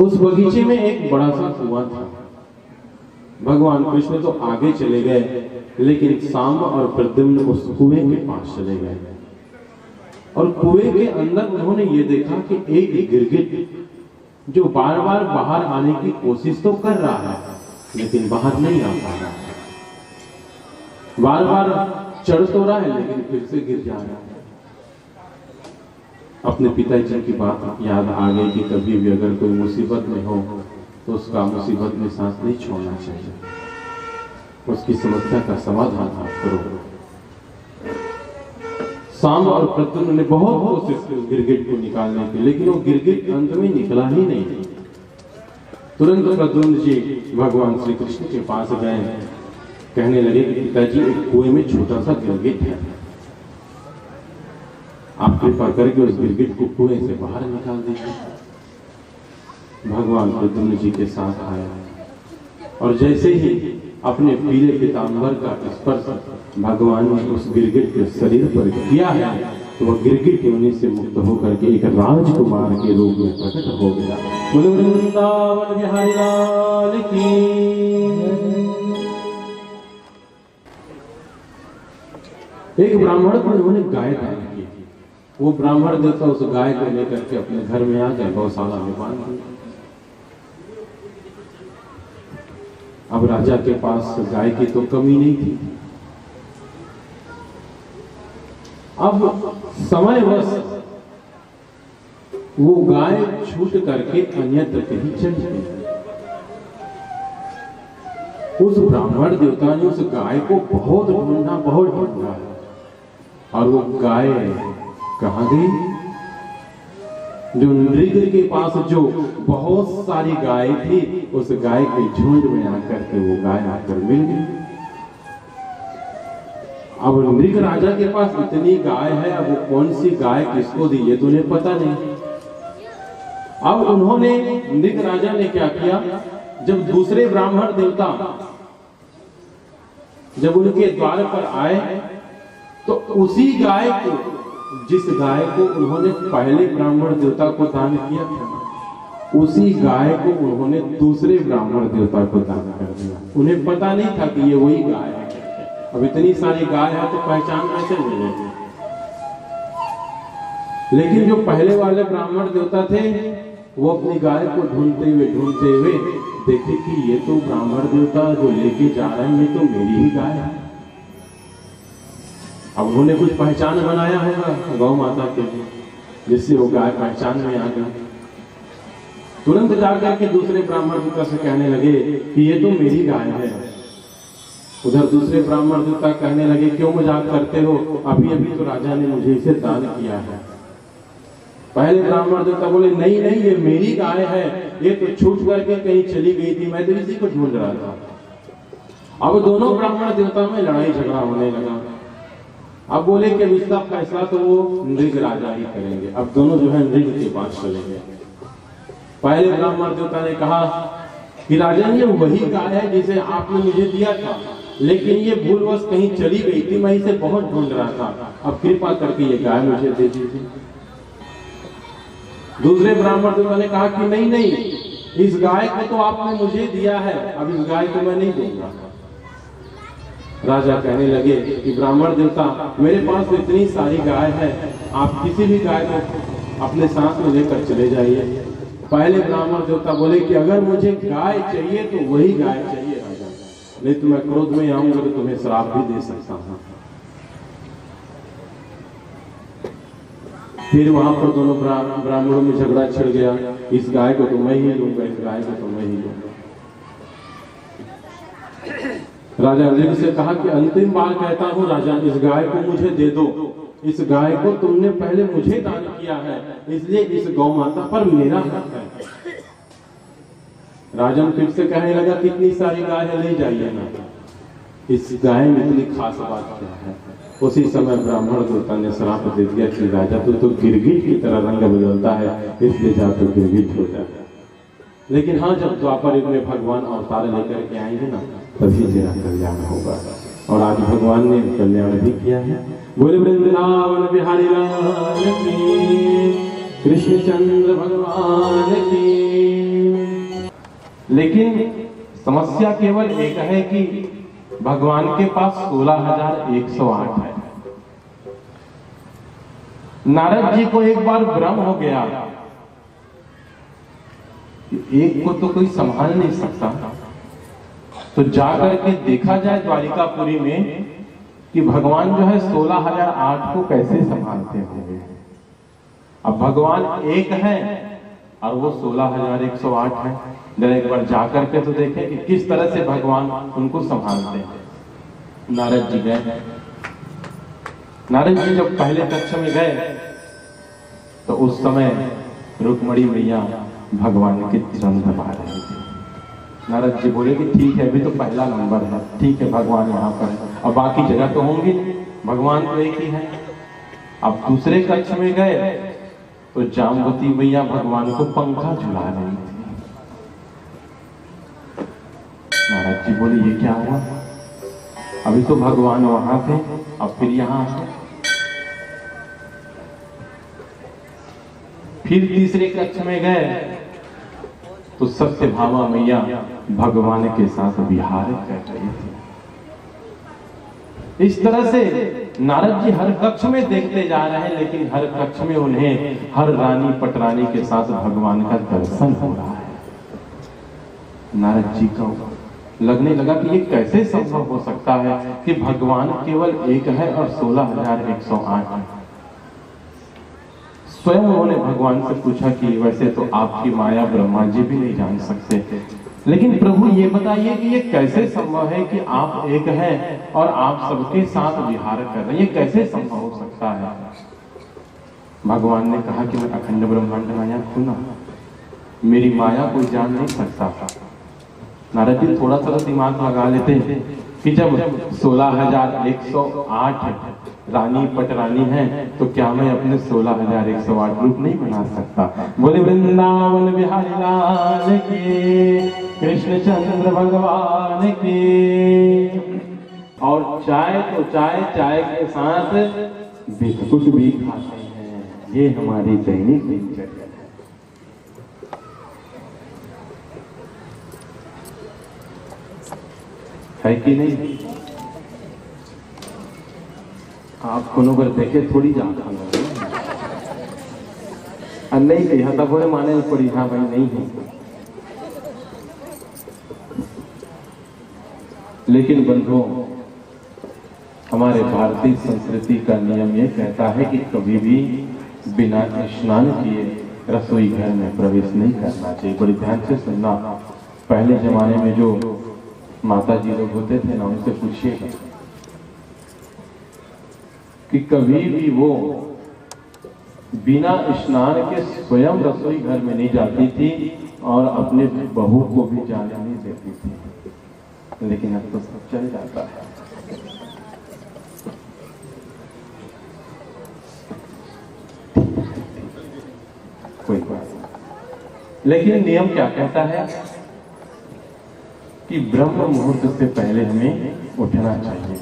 उस बगीचे में एक बड़ा सा कुआं था। भगवान कृष्ण तो आगे चले गए, लेकिन सांब और प्रद्युम्न उस कुएं के पास चले गए और कुएं के अंदर उन्होंने ये देखा कि एक गिरगिट जो बार बार बाहर आने की कोशिश तो कर रहा है, लेकिन बाहर नहीं आ पा रहा है, बार बार चढ़ तो रहा है लेकिन फिर से गिर जा रहा है। अपने पिताजी की बात याद आ गई कि कभी भी अगर कोई मुसीबत में हो तो उसका मुसीबत में सांस नहीं छोड़ना चाहिए, उसकी समस्या का समाधान आप करो। सांब और प्रद्युम्न ने बहुत कोशिश की उस गिरगिट को निकालने की, लेकिन वो गिरगिट अंत में निकला ही नहीं। तुरंत प्रद्युम्न जी भगवान श्री कृष्ण के पास गए, कहने लगे कि पिताजी एक कुएं में छोटा सा गिरगिट है, आप कृपा करके उस गिरगिट को कुएं से बाहर निकाल दीजिए। भगवान प्रद्युम्न जी के साथ आया और जैसे ही अपने पीले पीतांबर का स्पर्श भगवान ने उस गिरगिट के शरीर पर किया है, तो वह गिरगिट योनि से मुक्त होकर के एक राजकुमार के रूप में प्रकट हो गया। बोलो वृंदावन बिहारी लाल की। एक ब्राह्मण को उन्होंने गाय दान की। वो ब्राह्मण देवता उस गाय को लेकर के अपने घर में आ गए, गौशाला में बांध दी। अब राजा के पास गाय की तो कमी नहीं थी। अब समयवश वो गाय छूट करके अन्यत्र कहीं चली गई। उस ब्राह्मण देवता ने उस गाय को बहुत ढूंढा, बहुत ढूंढा, और वो गाय कहां गई? जो नृग के पास जो बहुत सारी गाय थी, उस गाय के झुंड में आकर के वो गाय आकर मिल गई। अब नृग राजा के पास इतनी गाय है, अब वो कौन सी गाय किसको दी ये तो उन्हें पता नहीं। अब उन्होंने, नृग राजा ने क्या किया, जब दूसरे ब्राह्मण देवता जब उनके द्वार पर आए तो उसी गाय को, जिस गाय को उन्होंने पहले ब्राह्मण देवता को दान किया था, उसी गाय को उन्होंने दूसरे ब्राह्मण देवता को दान कर दिया। उन्हें पता नहीं था कि ये वही गाय है। अब इतनी सारी गाय है तो पहचान कैसे मिलेगी? लेकिन जो पहले वाले ब्राह्मण देवता थे, वो अपनी गाय को ढूंढते हुए देखे कि ये तो ब्राह्मण देवता जो लेके जा रहे हैं, ये तो मेरी ही गाय है। अब उन्होंने कुछ पहचान बनाया होगा गौ माता के लिए, जिससे वो गाय पहचान में आ गई। तुरंत जाकर के दूसरे ब्राह्मण देवता से कहने लगे कि ये तो मेरी गाय है। उधर दूसरे ब्राह्मण देवता कहने लगे, क्यों मजाक करते हो, अभी अभी तो राजा ने मुझे इसे दान किया है। पहले ब्राह्मण देवता बोले, नहीं नहीं, ये मेरी गाय है, ये तो छूट करके कहीं चली गई थी, मैं तो इसी को ढूंढ रहा था। अब दोनों ब्राह्मण देवता में लड़ाई झगड़ा होने लगा। अब बोले कि इसका फैसला तो वो नृग राजा ही करेंगे। अब दोनों जो है नृग के पास चलेंगे। पहले ब्राह्मण देवता ने कहा कि राजन, ये वही गाय है जिसे आपने मुझे दिया था, लेकिन ये भूलवश कहीं चली गई थी, मैं इसे बहुत ढूंढ रहा था, अब कृपा करके ये गाय मुझे दे दीजिए। दूसरे ब्राह्मण देवता ने कहा कि नहीं नहीं, इस गाय को तो आपने मुझे दिया है, अब इस गाय को मैं नहीं दूंगा। राजा कहने लगे कि ब्राह्मण देवता, मेरे पास तो इतनी सारी गाय है, आप किसी भी गाय को अपने साथ में लेकर चले जाइए। पहले ब्राह्मण देवता बोले कि अगर मुझे गाय चाहिए तो वही गाय चाहिए राजा, नहीं तो मैं क्रोध में आऊंगा तो तुम्हें श्राप भी दे सकता हूं। फिर वहां पर दोनों ब्राह्मणों में झगड़ा छिड़ गया, इस गाय को तो मैं ही लूंगा, इस गाय को तो मैं ही लूंगा। राजा नृग से कहा कि अंतिम बार कहता हूं राजा, इस गाय को मुझे दे दो। इस गाय को तुमने पहले मुझे दान किया है, इसलिए इस गौ माता पर मेरा हक है। राजन फिर से कहने लगा, कितनी सारी गाय है, ले जाइए ना, इस गाय में इतनी खास बात क्या है। उसी समय ब्राह्मण देवता ने श्राप दे दिया कि राजा तू तो गिरगिट की तरह रंग बदलता है, इसलिए जा तो गिरगिट हो जाए। लेकिन हाँ, जब द्वापर युग में भगवान अवतार लेकर के आएंगे ना, तभी तेरा कल्याण होगा। और आज भगवान ने कल्याण भी किया है। बोले वृंदावन बिहारी लाल की, कृष्णचंद्र भगवान की। लेकिन समस्या केवल एक है कि भगवान के पास 16,108 है। नारद जी को एक बार भ्रम हो गया, एक को तो कोई संभाल नहीं सकता, तो जाकर के देखा जाए द्वारिकापुरी में कि भगवान जो है 16,008 को कैसे संभालते होंगे। अब भगवान एक है और वो 16,108 है। जरा एक बार जाकर के तो देखें कि किस तरह से भगवान उनको संभालते हैं। नारद जी गए। नारद जी जब पहले कक्ष में गए तो उस समय रुक्मणी मैया भगवान के चरण दबा रही थी। नारद जी बोले कि ठीक है, अभी तो पहला नंबर है, ठीक है, भगवान यहाँ पर है, और बाकी जगह तो होंगी, भगवान तो एक ही है। अब दूसरे कक्ष में गए तो जामवती मैया भगवान को पंखा झुला रही थी। नारद जी बोले ये क्या हुआ, अभी तो भगवान वहां थे, अब फिर यहाँ आए। फिर तीसरे कक्ष में गए तो सत्य भामा मैया भगवान के साथ विहार कर रही थी। इस तरह से नारद जी हर कक्ष में देखते जा रहे हैं, लेकिन हर कक्ष में उन्हें हर रानी पटरानी के साथ भगवान का दर्शन हो रहा है। नारद जी को लगने लगा कि ये कैसे संभव हो सकता है कि भगवान केवल एक है और 16,108 है। स्वयं उन्होंने भगवान से पूछा कि वैसे तो आपकी माया ब्रह्मा जी भी नहीं जान सकते, लेकिन प्रभु ये बताइए कि ये कैसे संभव है कि आप एक हैं और आप सबके साथ विहार कर रहे हैं, ये कैसे संभव हो सकता है? भगवान ने कहा कि मैं अखंड ब्रह्मांड माया हूं ना, मेरी माया कोई जान नहीं सकता। नारद जी थोड़ा सा दिमाग लगा लेते हैं कि जब 16,108 रानी पटरानी है तो क्या मैं अपने 16,108 रूप नहीं बना सकता? बोले वृंदावन बिहारी लाल की, कृष्णचंद्र भगवान की। और चाय तो चाय के साथ बिस्कुट भी खाते हैं, ये हमारी दैनिक दिनचर्या है कि नहीं? आप कोनो बार देखे थोड़ी जा नहीं कहा था बोले माने पड़ी, हाँ भाई नहीं है। लेकिन बंधुओं, हमारे भारतीय संस्कृति का नियम ये कहता है कि कभी भी बिना स्नान किए रसोई घर में प्रवेश नहीं करना चाहिए। बड़ी ध्यान से सुनना। पहले जमाने में जो माता जी लोग होते थे ना, उनसे पूछिएगा कि कभी भी वो बिना स्नान के स्वयं रसोई घर में नहीं जाती थी और अपने बहू को भी जाने नहीं देती थी। लेकिन अब तो सब चल जाता है। कोई बात नहीं। लेकिन नियम क्या कहता है कि ब्रह्म मुहूर्त से पहले हमें उठना चाहिए।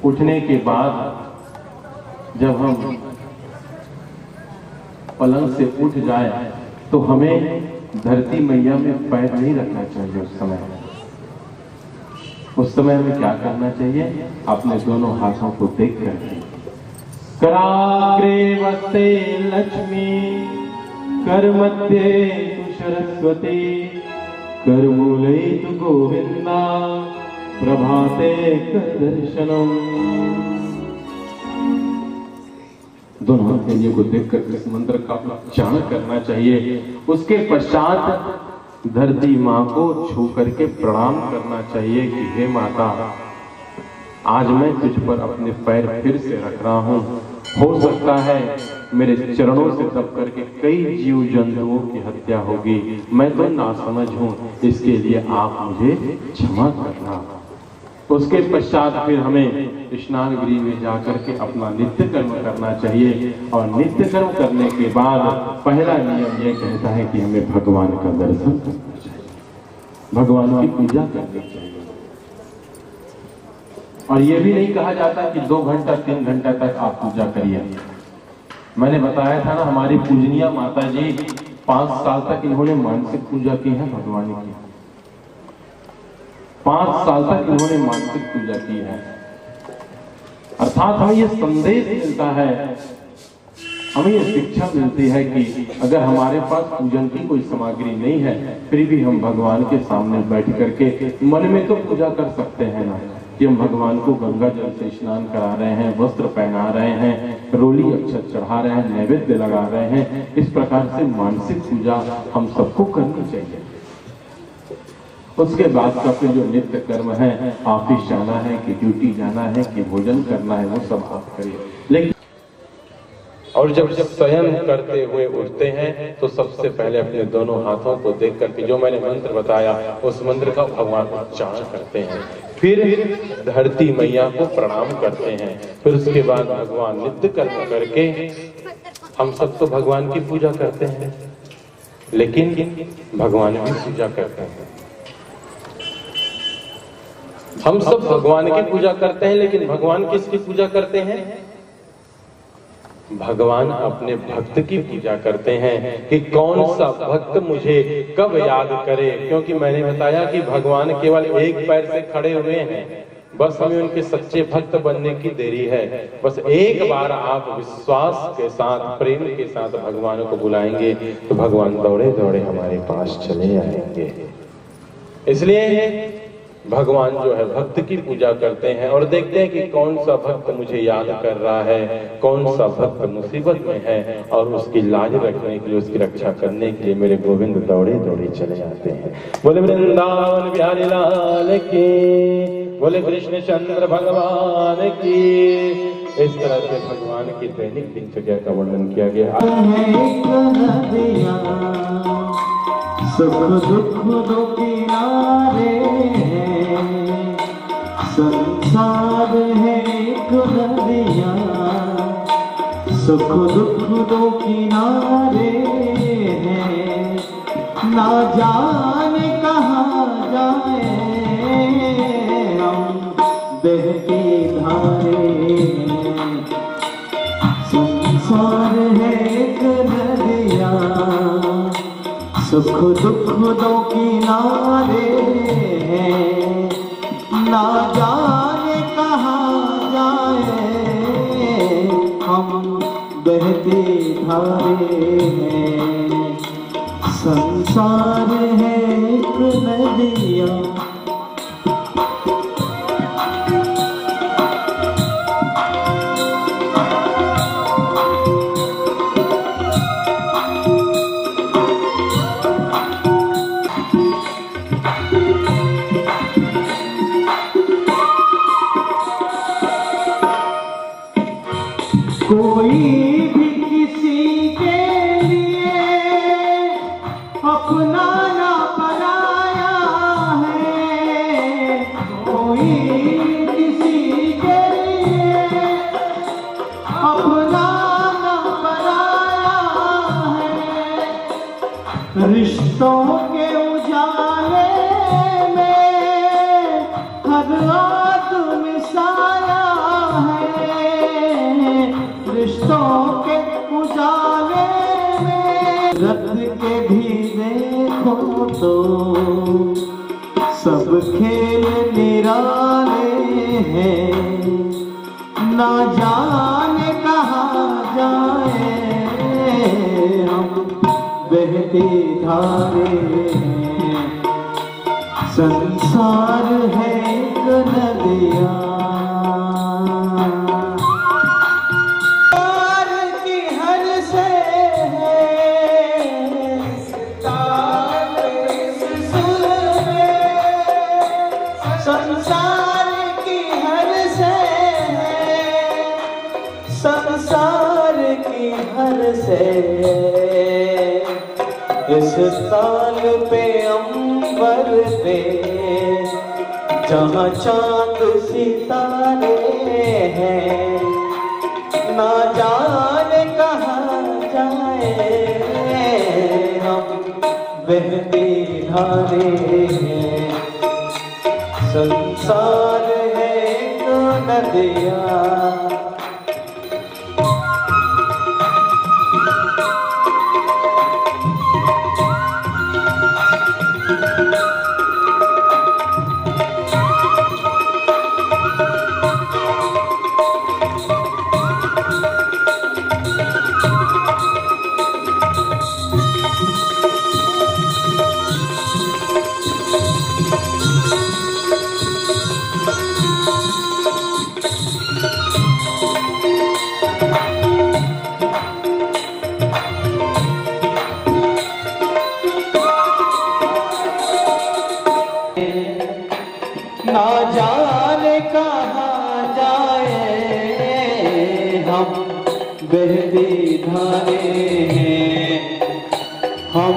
उठने के बाद जब हम पलंग से उठ जाए तो हमें धरती मैया में पैर नहीं रखना चाहिए। उस समय हमें क्या करना चाहिए? अपने दोनों हाथों को देख करके कराग्रे वस्ते लक्ष्मी, कर मध्य तु सरस्वती, कर मूले तु गोविंदा, प्रभाते कर दर्शनम। दोनों हाथों को देखकर इस मंत्र का उच्चारण करना चाहिए। उसके पश्चात धरती माँ को छू करके प्रणाम करना चाहिए कि हे माता, आज मैं तुझ पर अपने पैर फिर से रख रहा हूँ। हो सकता है मेरे चरणों से दब करके कई जीव जंतुओं की हत्या होगी, मैं तो नासमझ हूँ, इसके लिए आप मुझे क्षमा करना। उसके पश्चात फिर हमें स्नान गृह में जाकर के अपना नित्य कर्म करना चाहिए। और नित्य कर्म करने के बाद पहला नियम यह कहता है कि हमें भगवान का दर्शन करना चाहिए, भगवान की पूजा करनी चाहिए। और यह भी नहीं कहा जाता कि 2 घंटा 3 घंटा तक आप पूजा करिए। मैंने बताया था ना, हमारी पूजनीय माता जी 5 साल तक इन्होंने मानसिक पूजा की है भगवान की। 5 साल तक इन्होंने मानसिक पूजा की है। अर्थात हमें यह संदेश मिलता है, हमें यह शिक्षा मिलती है कि अगर हमारे पास पूजन की कोई सामग्री नहीं है, फिर भी हम भगवान के सामने बैठ करके मन में तो पूजा कर सकते हैं ना, कि हम भगवान को गंगा जल से स्नान करा रहे हैं, वस्त्र पहना रहे हैं, रोली अक्षत चढ़ा रहे हैं, नैवेद्य लगा रहे हैं। इस प्रकार से मानसिक पूजा हम सबको करनी चाहिए। उसके बाद का फिर जो नित्य कर्म है, ऑफिस जाना है कि ड्यूटी जाना है कि भोजन करना है, वो सब आप करिए। लेकिन और जब शयन करते हुए उठते हैं तो सबसे पहले अपने दोनों हाथों को देख करके जो मैंने मंत्र बताया उस मंत्र का भगवान उच्चारण करते हैं। फिर धरती मैया को प्रणाम करते हैं। फिर उसके बाद भगवान नित्य कर्म करके, हम सब तो भगवान की पूजा करते हैं, लेकिन भगवान की पूजा करते हैं। हम सब भगवान की पूजा करते हैं, लेकिन भगवान किसकी पूजा करते हैं? भगवान अपने भक्त की पूजा करते हैं कि कौन सा भक्त मुझे कब याद करे, क्योंकि मैंने बताया कि भगवान केवल एक पैर से खड़े हुए हैं, बस हमें उनके सच्चे भक्त बनने की देरी है। बस एक बार आप विश्वास के साथ, प्रेम के साथ भगवान को बुलाएंगे तो भगवान दौड़े दौड़े हमारे पास चले आएंगे। इसलिए भगवान जो है भक्त की पूजा करते हैं और देखते हैं कि कौन सा भक्त मुझे याद कर रहा है, कौन सा भक्त मुसीबत में है, और उसकी लाज रखने के लिए, उसकी रक्षा करने के लिए मेरे गोविंद दौड़े दौड़े चले जाते हैं। बोले वृंदावन बिहारी लाल की, बोले कृष्ण चंद्र भगवान की। इस तरह से भगवान की दैनिक दिनचर्या का वर्णन किया गया। सुख दुख दो किनारे, संसार है एक नदिया, सुख दुख दो किनारे हैं, ना जाने कहाँ जाए हम बहती धारे हैं। संसार है एक नदिया, सुख दुख दो किनारे हैं, ना जाने कहाँ जाए हम बहते धारे हैं। संसार है एक नदिया। कोई भी किसी के लिए अपना ना पराया है, कोई किसी के लिए अपना ना पराया है। रिश्तों के उजाले में हर आदमी साया है, रिश्तों के उजाले में रत के भी देखो तो सब खेल निराले हैं, ना जाने कहाँ जाए हम बहती धारे हैं। संसार है एक नदिया, संसार की हर से है, संसार की हर से। इस ताल पे अंबर पे जहाँ चांद सितारे हैं, ना जाने कहाँ जाए हम बहती धारे हैं। संसार है एक नदिया, ना जाने कहाँ जाए हम बहती धारे हैं, हम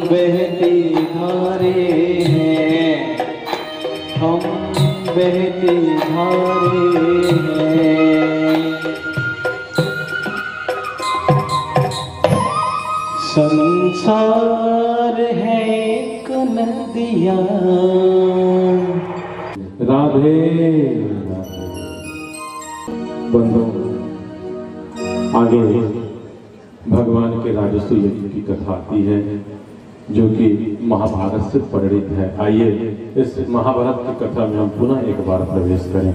बहती धारे हैं, हम बहती धारे हैं। संसार है एक नदिया। राधे बंधु, आगे भगवान के राजस्व यज्ञ की कथा आती है जो कि महाभारत से प्रेरित है। आइए इस महाभारत की कथा में हम पुनः एक बार प्रवेश करें।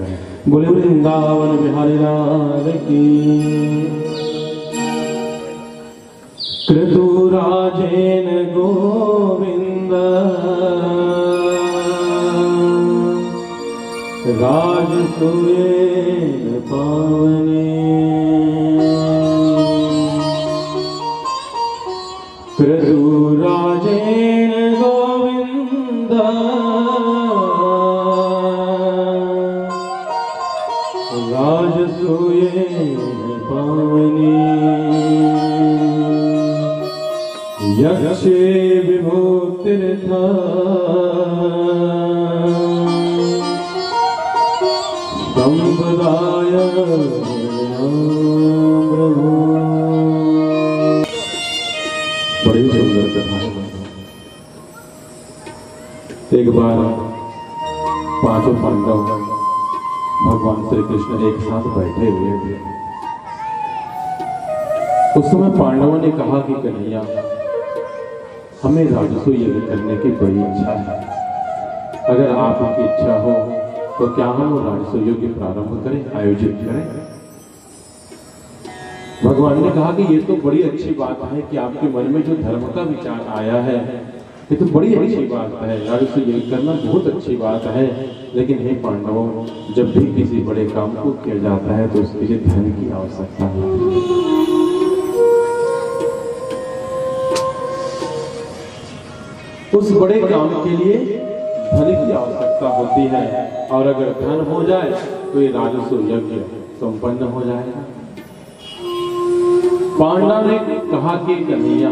बोले वृंदावन बिहारी लाल की। कृतुराजेन गोविंद राजसूयेन पावने। कृतुराजेन गोविंद राजसूयेन पावने। यक्षे विभूतिर्था संपदाय प्रभु। बड़ी सुंदर कथा है। एक बार पांचों पांडव भगवान श्री कृष्ण एक साथ बैठे हुए थे। उस समय पांडवों ने कहा कि कन्हैया हमें राजसूय यज्ञ करने की बड़ी इच्छा है। अगर आपकी इच्छा हो तो क्या हम राजसूय यज्ञ प्रारंभ करें, आयोजित करें। भगवान ने कहा कि ये तो बड़ी अच्छी बात है कि आपके मन में जो धर्म का विचार आया है ये तो बड़ी अच्छी बात है। राजसूय यज्ञ करना बहुत अच्छी बात है, लेकिन हे पांडवों, जब भी किसी बड़े काम को किया जाता है तो उसके लिए धन की आवश्यकता होती है। उस बड़े काम के लिए धन की आवश्यकता होती है, और अगर धन हो जाए तो ये राजसूय यज्ञ संपन्न हो जाएगा। पांडव ने कहा कि कन्हैया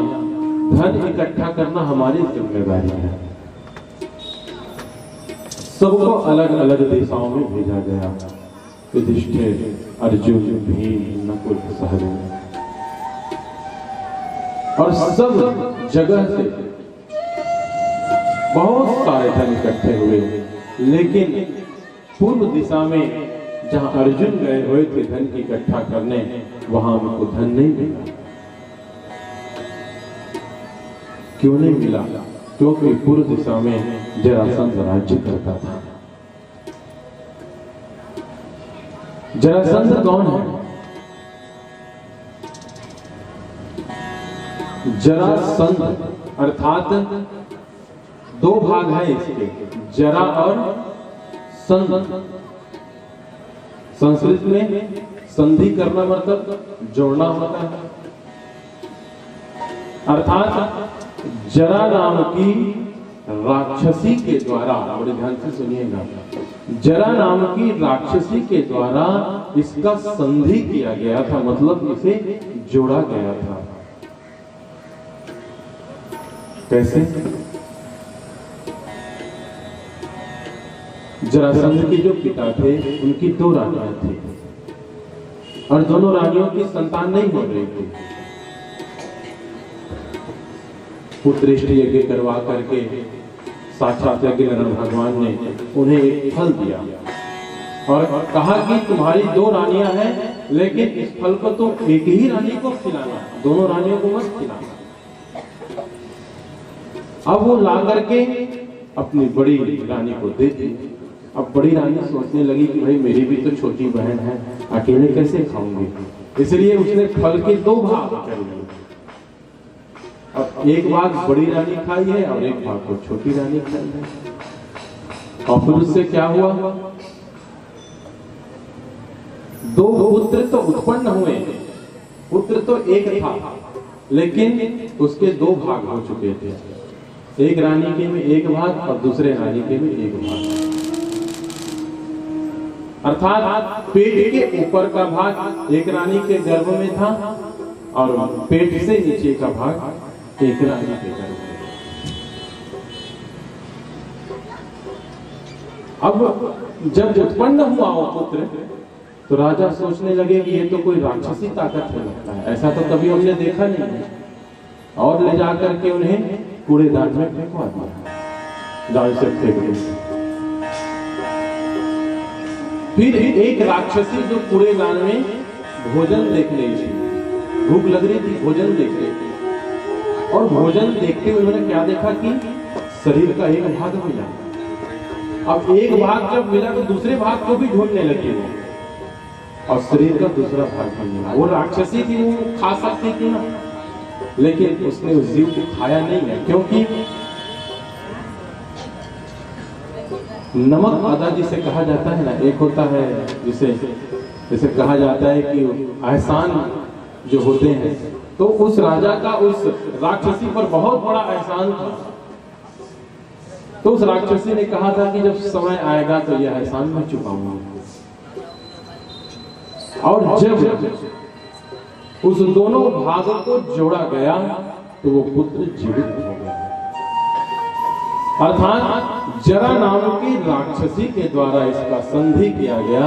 धन इकट्ठा करना हमारी जिम्मेदारी है। सबको अलग अलग दिशाओं में भेजा गया। युधिष्ठिर, अर्जुन, भीम, नकुल, सहदेव, और सब जगह से बहुत सारे धन इकट्ठे हुए, लेकिन पूर्व दिशा में जहां अर्जुन गए हुए थे धन इकट्ठा करने, वहां उनको धन नहीं मिला। क्यों नहीं मिला? क्योंकि पूर्व दिशा में जरासंध राज्य करता था। जरासंध कौन है? जरासंध अर्थात दो भाग है इसके, जरा और संध। संस्कृत में संधि करना मतलब जोड़ना होता है। अर्थात जरा नाम की राक्षसी के द्वारा, बड़े ध्यान से सुनिएगा, जरा नाम की राक्षसी के द्वारा इसका संधि किया गया था, मतलब इसे जोड़ा गया था। कैसे? जरासंध के जो पिता थे उनकी दो रानियां थी, और दोनों रानियों की संतान नहीं हो रही थी। पुत्रेष्ठ यज्ञ करवा करके साक्षात यज्ञनारायण भगवान ने उन्हें एक फल दिया और कहा कि तुम्हारी दो रानियां हैं, लेकिन इस फल को तुम एक ही रानी को खिलाना, दोनों रानियों को मत खिलाना। अब वो ला करके अपनी बड़ी रानी को दे दी। अब बड़ी रानी सोचने लगी कि भाई मेरी भी तो छोटी बहन है, अकेले कैसे खाऊंगी, इसलिए उसने फल के दो भाग कर लिए। अब एक भाग बड़ी रानी खाई है और एक भाग को छोटी रानी खाई है। और फिर उससे क्या हुआ? दो पुत्र तो उत्पन्न हुए। पुत्र तो एक था, लेकिन उसके दो भाग हो चुके थे। एक रानी के में एक भाग और दूसरे रानी के में एक भाग। अर्थात पेट के ऊपर का भाग एक रानी के गर्भ में था और पेट से नीचे का भाग एक रानी के गर्भ में। अब जब उत्पन्न हुआ वो पुत्र, तो राजा सोचने लगे कि ये तो कोई राक्षसी ताकत है लगता है, ऐसा तो कभी हमने देखा नहीं है, और ले जाकर के उन्हें कूड़ेदान में फेंकवा दिया, जाल से फेंक दिया। फिर एक राक्षसी जो कूड़ेदान में भोजन देख रही थी, भूख लग रही थी, भोजन देख रहे थे, और भोजन देखते हुए उन्होंने क्या देखा कि शरीर का एक भाग मिला। अब एक भाग जब मिला तो दूसरे भाग को भी ढूंढने लगे वो, और शरीर का दूसरा भाग भी मिला। वो राक्षसी थी, वो खा सकती थी ना, लेकिन उसने उस जीव को खाया नहीं है, क्योंकि नमक आदा जिसे कहा जाता है ना, एक होता है जिसे कहा जाता है कि एहसान जो होते हैं, तो उस राजा का उस राक्षसी पर बहुत बड़ा एहसान था। तो उस राक्षसी ने कहा था कि जब समय आएगा तो यह एहसान मैं चुकाऊंगा। और जब उस दोनों भागों को जोड़ा गया तो वो पुत्र जीवित हो गया। अर्थात जरा नाम की राक्षसी के द्वारा इसका संधि किया गया,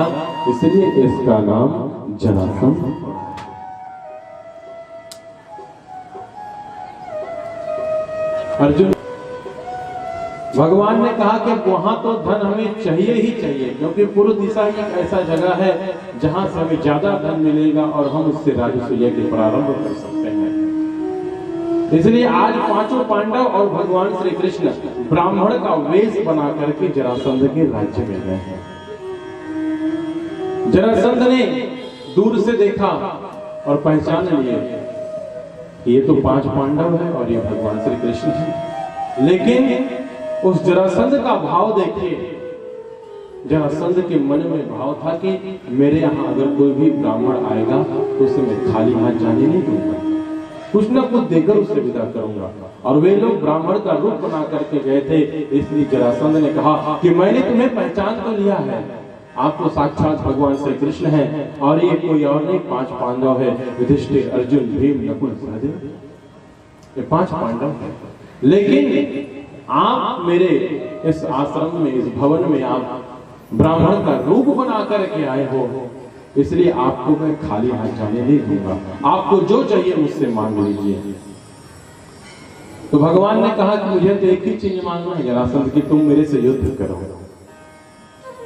इसलिए इसका नाम जरासंध पड़ा। अर्जुन, भगवान ने कहा कि वहां तो धन हमें चाहिए ही चाहिए, क्योंकि पूर्व दिशा ही एक ऐसा जगह है जहां से हमें ज्यादा धन मिलेगा और हम उससे राजसूय के प्रारंभ कर सकते हैं। इसलिए आज पांचों पांडव और भगवान श्री कृष्ण ब्राह्मण का वेश बना करके जरासंध के राज्य में गए हैं। जरासंध ने दूर से देखा और पहचान लिए कि ये तो 5 पांडव है और ये भगवान श्री कृष्ण है। लेकिन उस जरासंध का भाव देखिए, जरासंध के मन में भाव था कि मेरे यहाँ अगर कोई भी ब्राह्मण आएगा तो उसे मैं खाली हाथ जाने नहीं दूंगा, कुछ ना कुछ देकर उसे विदा करूंगा। और वे लोग ब्राह्मण का रूप बना करके गए थे, इसलिए जरासंध ने कहा कि मैंने तुम्हें पहचान तो लिया है, आप तो साक्षात भगवान श्री कृष्ण हैं और ये कोई और नहीं 5 पांडव है, युधिष्ठिर, अर्जुन, भीम, नकुल, सहदेव, ये 5 पांडव हैं। लेकिन आप मेरे इस आश्रम में, इस भवन में आप ब्राह्मण का रूप बना करके आए हो, इसलिए आपको मैं खाली हाथ जाने नहीं दूंगा, आपको जो चाहिए मुझसे मांग लीजिए। तो भगवान ने कहा कि मुझे तो एक ही चीज मांगना है जरासंध की, तुम मेरे से युद्ध करो।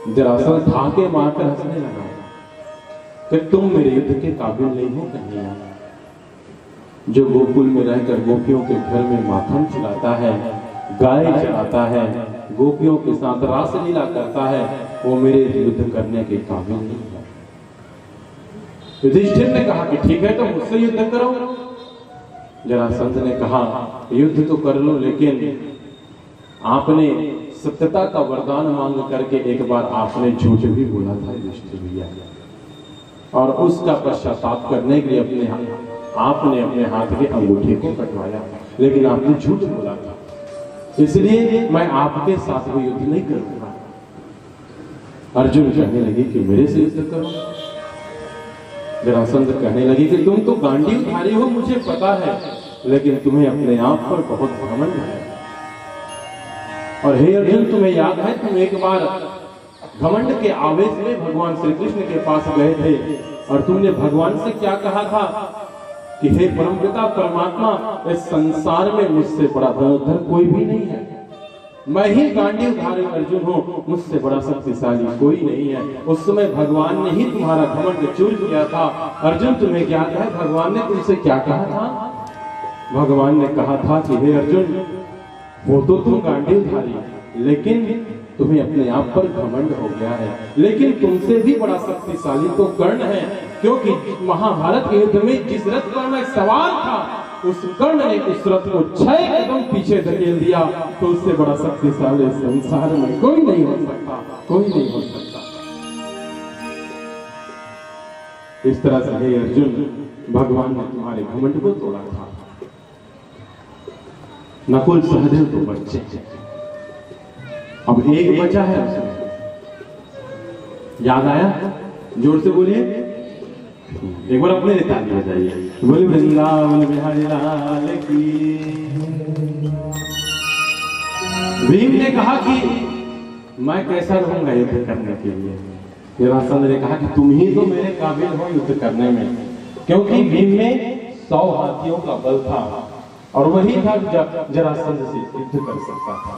जरासंध ठाके मारकर हंसने लगा कि तुम मेरे युद्ध के काबिल नहीं हो कन्हैया। जो गोकुल में रहकर गोपियों के घर में माखन चुराता है, गाय चराता है, गोपियों के साथ रासलीला करता है, वो मेरे युद्ध करने के काबिल नहीं है। युधिष्ठिर ने कहा कि ठीक है तो मुझसे युद्ध करो। जरासंध ने कहा युद्ध तो कर लो, लेकिन आपने सत्यता का वरदान मांग करके एक बार आपने झूठ भी बोला था युधिष्ठिर भैया, और उसका पश्चाताप करने के लिए आपने अपने हाथ के अंगूठे को कटवाया, लेकिन आपने झूठ बोला था, इसलिए मैं आपके साथ भी युद्ध नहीं करूंगा। अर्जुन कहने लगे कि मेरे से युद्ध करो। जरासंध कहने लगी कि तुम तो गांडीवधारी हो, मुझे पता है, लेकिन तुम्हें अपने आप पर बहुत घमंड है। और हे अर्जुन, तुम्हें याद है तुम एक बार घमंड के आवेश में भगवान श्री कृष्ण के पास गए थे और तुमने भगवान से क्या कहा था कि हे परमपिता परमात्मा, इस संसार में मुझसे बड़ा धनुर्धर कोई भी नहीं है, मैं ही गांडीवधारी अर्जुन हूँ, मुझसे बड़ा शक्तिशाली कोई नहीं है। उस समय भगवान ने ही तुम्हारा घमंड चूर किया था। अर्जुन, तुम्हें याद है भगवान ने तुमसे क्या कहा था? भगवान ने कहा था कि हे अर्जुन, वो तो तुम गांडीवधारी, लेकिन तुम्हें अपने आप पर घमंड हो गया है, लेकिन तुमसे भी बड़ा शक्तिशाली तो कर्ण है, क्योंकि महाभारत के युद्ध में जिस रथ पर मैं सवार था उस कर्ण ने उस रथ को 6 कदम पीछे धकेल दिया, तो उससे बड़ा शक्तिशाली संसार में कोई नहीं हो सकता, कोई नहीं हो सकता। इस तरह से हे अर्जुन, भगवान ने तुम्हारे घमंड को तोड़ा था। नकुल सहदेव तो बच्चे हैं, अब एक बचा है उसमें। याद आया? जोर से बोलिए, एक बार अपने लिए ताली बजाइए, बोले वृंदावन बिहारी लाल की। भीम ने कहा कि मैं कैसा रहूंगा युद्ध करने के लिए। जरासंध ने कहा कि तुम ही तो मेरे काबिल हो युद्ध करने में, क्योंकि भीम में 100 हाथियों का बल था और वही था जरासंध से युद्ध कर सकता था।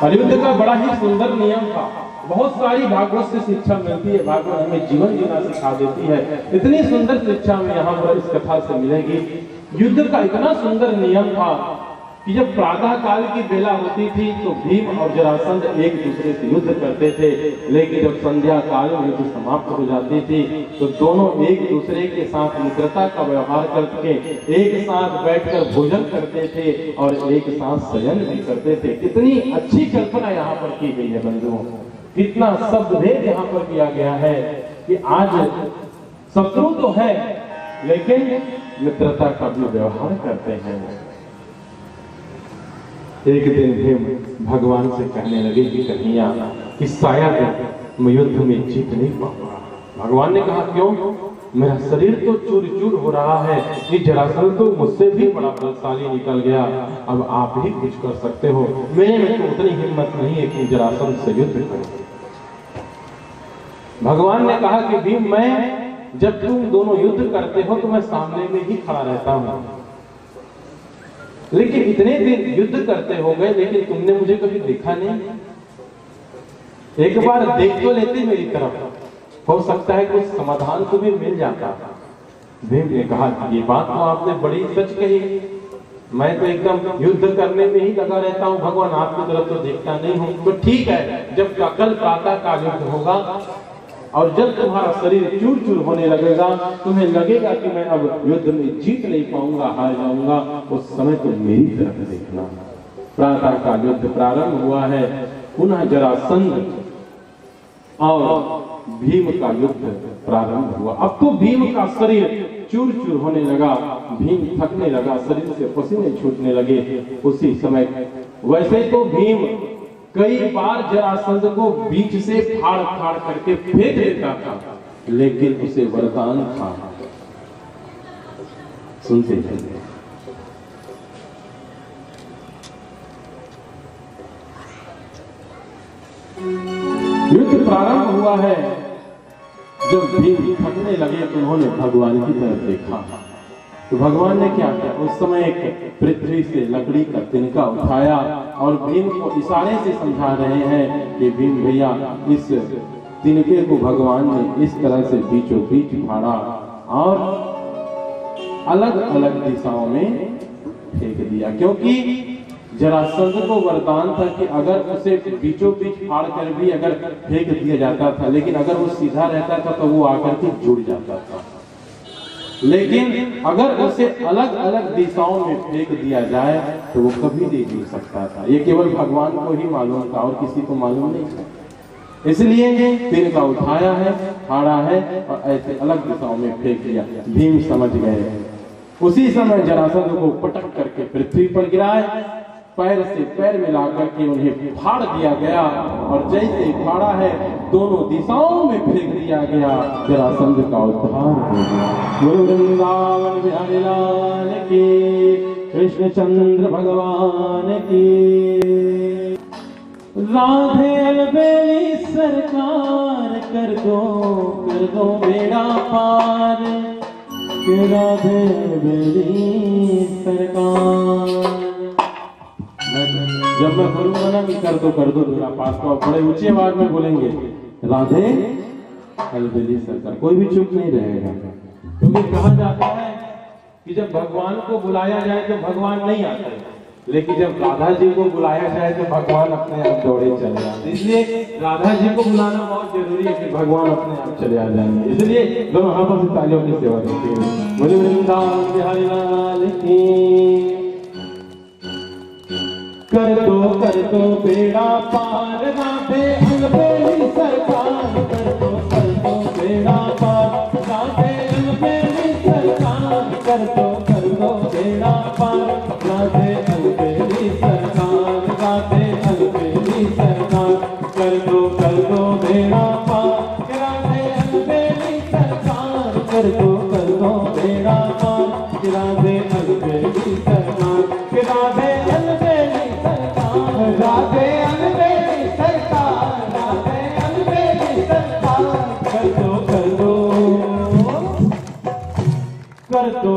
और युद्ध का बड़ा ही सुंदर नियम था बहुत सारी भागवत से शिक्षा मिलती है। भागवत हमें जीवन जीना सिखा देती है। इतनी सुंदर शिक्षा हमें यहाँ पर इस कथा से मिलेगी। युद्ध का इतना सुंदर नियम था कि जब प्रातः काल की बेला होती थी तो भीम और जरासंध एक दूसरे से युद्ध करते थे, लेकिन जब संध्या काल में युद्ध समाप्त हो जाती थी तो दोनों एक दूसरे के साथ मित्रता का व्यवहार करके एक साथ बैठकर भोजन करते थे और एक साथ शयन भी करते थे। कितनी अच्छी कल्पना यहाँ पर की गई है बंधुओं, कितना शब्द भेद यहाँ पर किया गया है कि आज शत्रु तो है लेकिन मित्रता का भी व्यवहार करते हैं। एक दिन भीम भगवान से कहने लगे कि कन्हैया कि शायद मैं युद्ध में जीत नहीं पाऊंगा। भगवान ने कहा क्यों? मेरा शरीर तो चूर चूर हो रहा है, ये जरासंध तो मुझसे भी बड़ा बलशाली निकल गया, अब आप ही कुछ कर सकते हो। मेरे में तो उतनी हिम्मत नहीं है कि जरासंध से युद्ध करूं। भगवान ने कहा कि भीम मैं जब तुम दोनों युद्ध करते हो तो मैं सामने में ही खड़ा रहता हूं, लेकिन इतने दिन युद्ध करते हो गए लेकिन तुमने मुझे कभी देखा नहीं। एक बार देख तो लेते मेरी तरफ, हो सकता है कुछ समाधान तुम्हें मिल जाता। भीम ने कहा ये बात तो आपने बड़ी सच कही, मैं तो एकदम युद्ध करने में ही लगा रहता हूँ, भगवान आपकी तरफ तो देखता नहीं हूँ। तो ठीक है, जब कल प्रातः का युद्ध होगा और जब तुम्हारा शरीर चूर चूर होने लगेगा, तुम्हें लगेगा कि मैं अब युद्ध में जीत नहीं पाऊंगा, हार जाऊंगा, उस समय तो मेरी तरफ देखना। प्रातः का युद्ध प्रारंभ हुआ है। पुनः जरासंध और भीम का युद्ध प्रारंभ हुआ। अब तो भीम का शरीर चूर चूर होने लगा, भीम थकने लगा, शरीर से पसीने छूटने लगे। उसी समय वैसे तो भीम कई बार जरासंध को बीच से फाड़ फाड़ करके फेंक देता था, लेकिन उसे वरदान था। सुनते चलिए। युद्ध प्रारंभ हुआ है। जब भीम थकने लगे तो उन्होंने भगवान की तरफ देखा तो भगवान ने क्या किया? उस समय एक पृथ्वी से लकड़ी का तिनका उठाया और भीम को इशारे से समझा रहे हैं कि भीम भैया इस तिनके को भगवान ने इस तरह से बीचों बीच फाड़ा और अलग अलग दिशाओं में फेंक दिया, क्योंकि जरासंध को वरदान था कि अगर उसे बीचों बीच फाड़ कर भी अगर फेंक दिया जाता था, लेकिन अगर वो सीधा रहता था तो वो आकर के जुड़ जाता था, लेकिन अगर उसे अलग अलग दिशाओं में फेंक दिया जाए तो वो कभी नहीं जुड़ सकता था। ये केवल भगवान को ही मालूम था और किसी को मालूम नहीं था। इसलिए तिनका उठाया है, फाड़ा है और ऐसे अलग दिशाओं में फेंक दिया। भीम समझ गए। उसी समय जरासंध को पटक करके पृथ्वी पर गिराए, पैर से पैर मिला करके उन्हें फाड़ दिया गया और जैसे फाड़ा है दोनों दिशाओं में फेंक दिया गया। जरासंध का उद्धार हो गया। गुरु वृंदावन बिहारी लाल की, कृष्ण चंद्र भगवान की। राधे अलबेली सरकार कर दो बेड़ा पार, राधे अलबेली सरकार। जब मैं बोलूंगा ना कि कर दो मेरा पास, तो आप बड़े ऊंची आवाज में बोलेंगे राधे अलबेली सरकार, कोई भी चुप नहीं रहेगा। क्योंकि कहा जाता है कि जब भगवान को बुलाया जाए तो भगवान नहीं आते, लेकिन जब राधा जी को बुलाया जाए तो भगवान अपने आप दौड़े चले आते। इसलिए राधा जी को बुलाना बहुत जरूरी है कि भगवान अपने आप चले आ जाएंगे। इसलिए दोनों हाथों से तालियों की सेवा करते हैं। बोले वृंदावन बिहारी लाल की। कर दो बेड़ा पार, राधे अलबेली सरकार। कर दो बेड़ा पार, राधे अलबेली सरकार। कर दो बेड़ा पार, राधे अलबेली सरकार। राधे अलबेली सरकार। कर दो बेड़ा पार, राधे अलबेली सरकार। कर दो बेड़ा पार, राधे अलबेली सरकार। राधे अलबेली सरकार, राधे अलबेली सरकार, राधे अलबेली सरकार।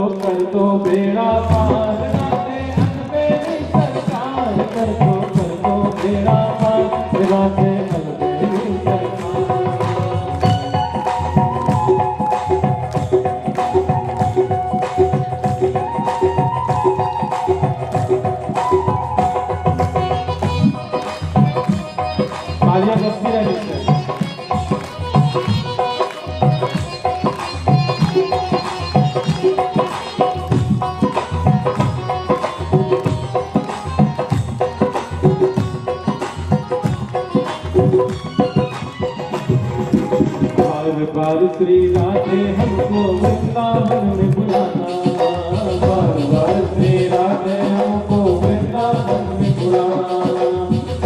कर दो बेड़ा पार, राधे अलबेली सरकार। कर दो बेड़ा पार, राधे अलबेली तालियां बजती रहे इससे। बार श्री राधे हमको वृंदावन में बुलाना, बार बार श्री राधे हमको वृंदावन में बुलाना,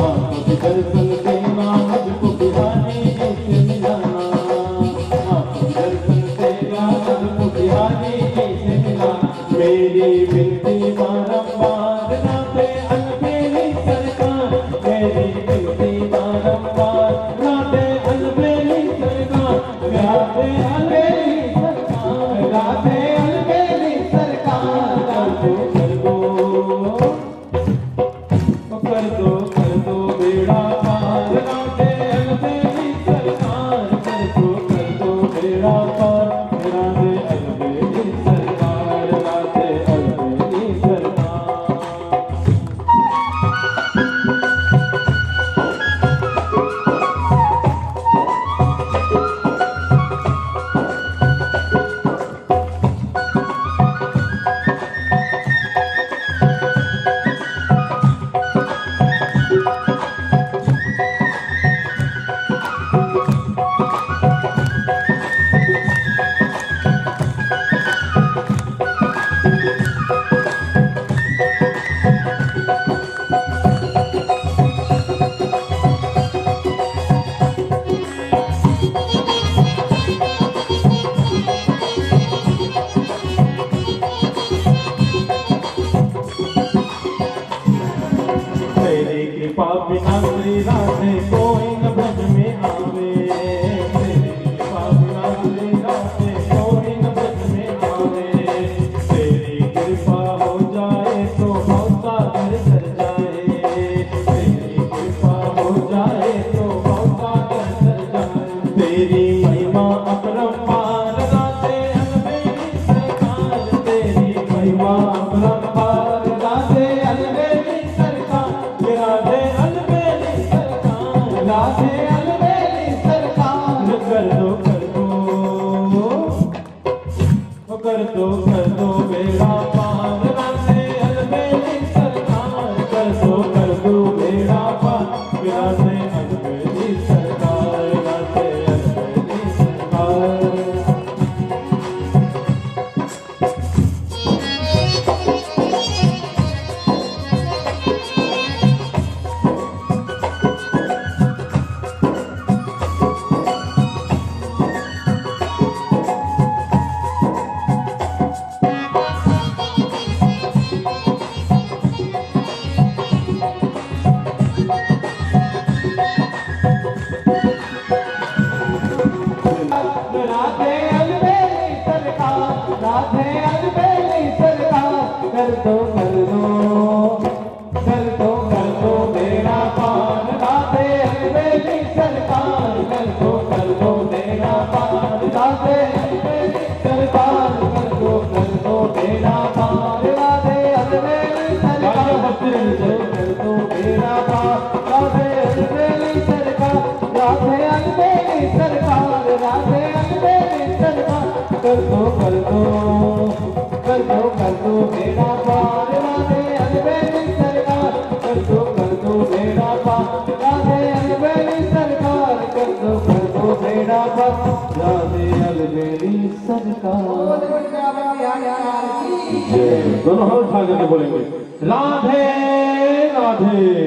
आपको दर्शन देना मुझको बिहारी जैसे मिलाना, आपको दर्शन देना मुझको बिहारी जैसे मिलाना। मेरी विनती बारंबार राधे अलबेली सरकार, मेरी विनती बारंबार राधे अलबेली सरकार, राधे अलबेली सरकार, राधे अलबेली सरकार। कर दो बेड़ा पार राधे अलबेली सरकार, कर दो बेड़ा पार राधे अलबेली सरकार, राधे अलबेली सरकार। तेरी कृपा बिना श्री राधे कोई न ब्रज में आवे, तेरी कृपा बिना श्री राधे कोई न ब्रज में आवे, तेरी कृपा हो जाए तो भवसागर तर जाए, तेरी कृपा हो जाए तो भवसागर तर जाए। तेरी महिमा अपरंपार राधे अलबेली सरकार, तेरी महिमा अपरंपार राधे अलबेली सरकार, राधे अलबेली सरकार, राधे अलबेली सरकार। कर दो बेड़ा पार राधे अलबेली सरकार, कर दो बेड़ा पार राधे अलबेली सरकार, राधे अलबेली सरकार। राधे अलबेली सरकार, राधे अलबेली सरकार। कर दो बेड़ा पार राधे अलबेली सरकार, कर दो बेड़ा पार राधे अलबेली सरकार, कर दो बेड़ा पार राधे अलबेली सरकार, कर दो बेड़ा पार राधे अलबेली सरकार, राधे अलबेली सरकार, राधे अलबेली सरकार। कर दो बेड़ा पार राधे अलबेली सरकार, कर दो बेड़ा पार राधे अलबेली सरकार, कर दो बेड़ा पार राधे अलबेली सरकार। दोनों हाथ उठा करके बोलेंगे राधे राधे।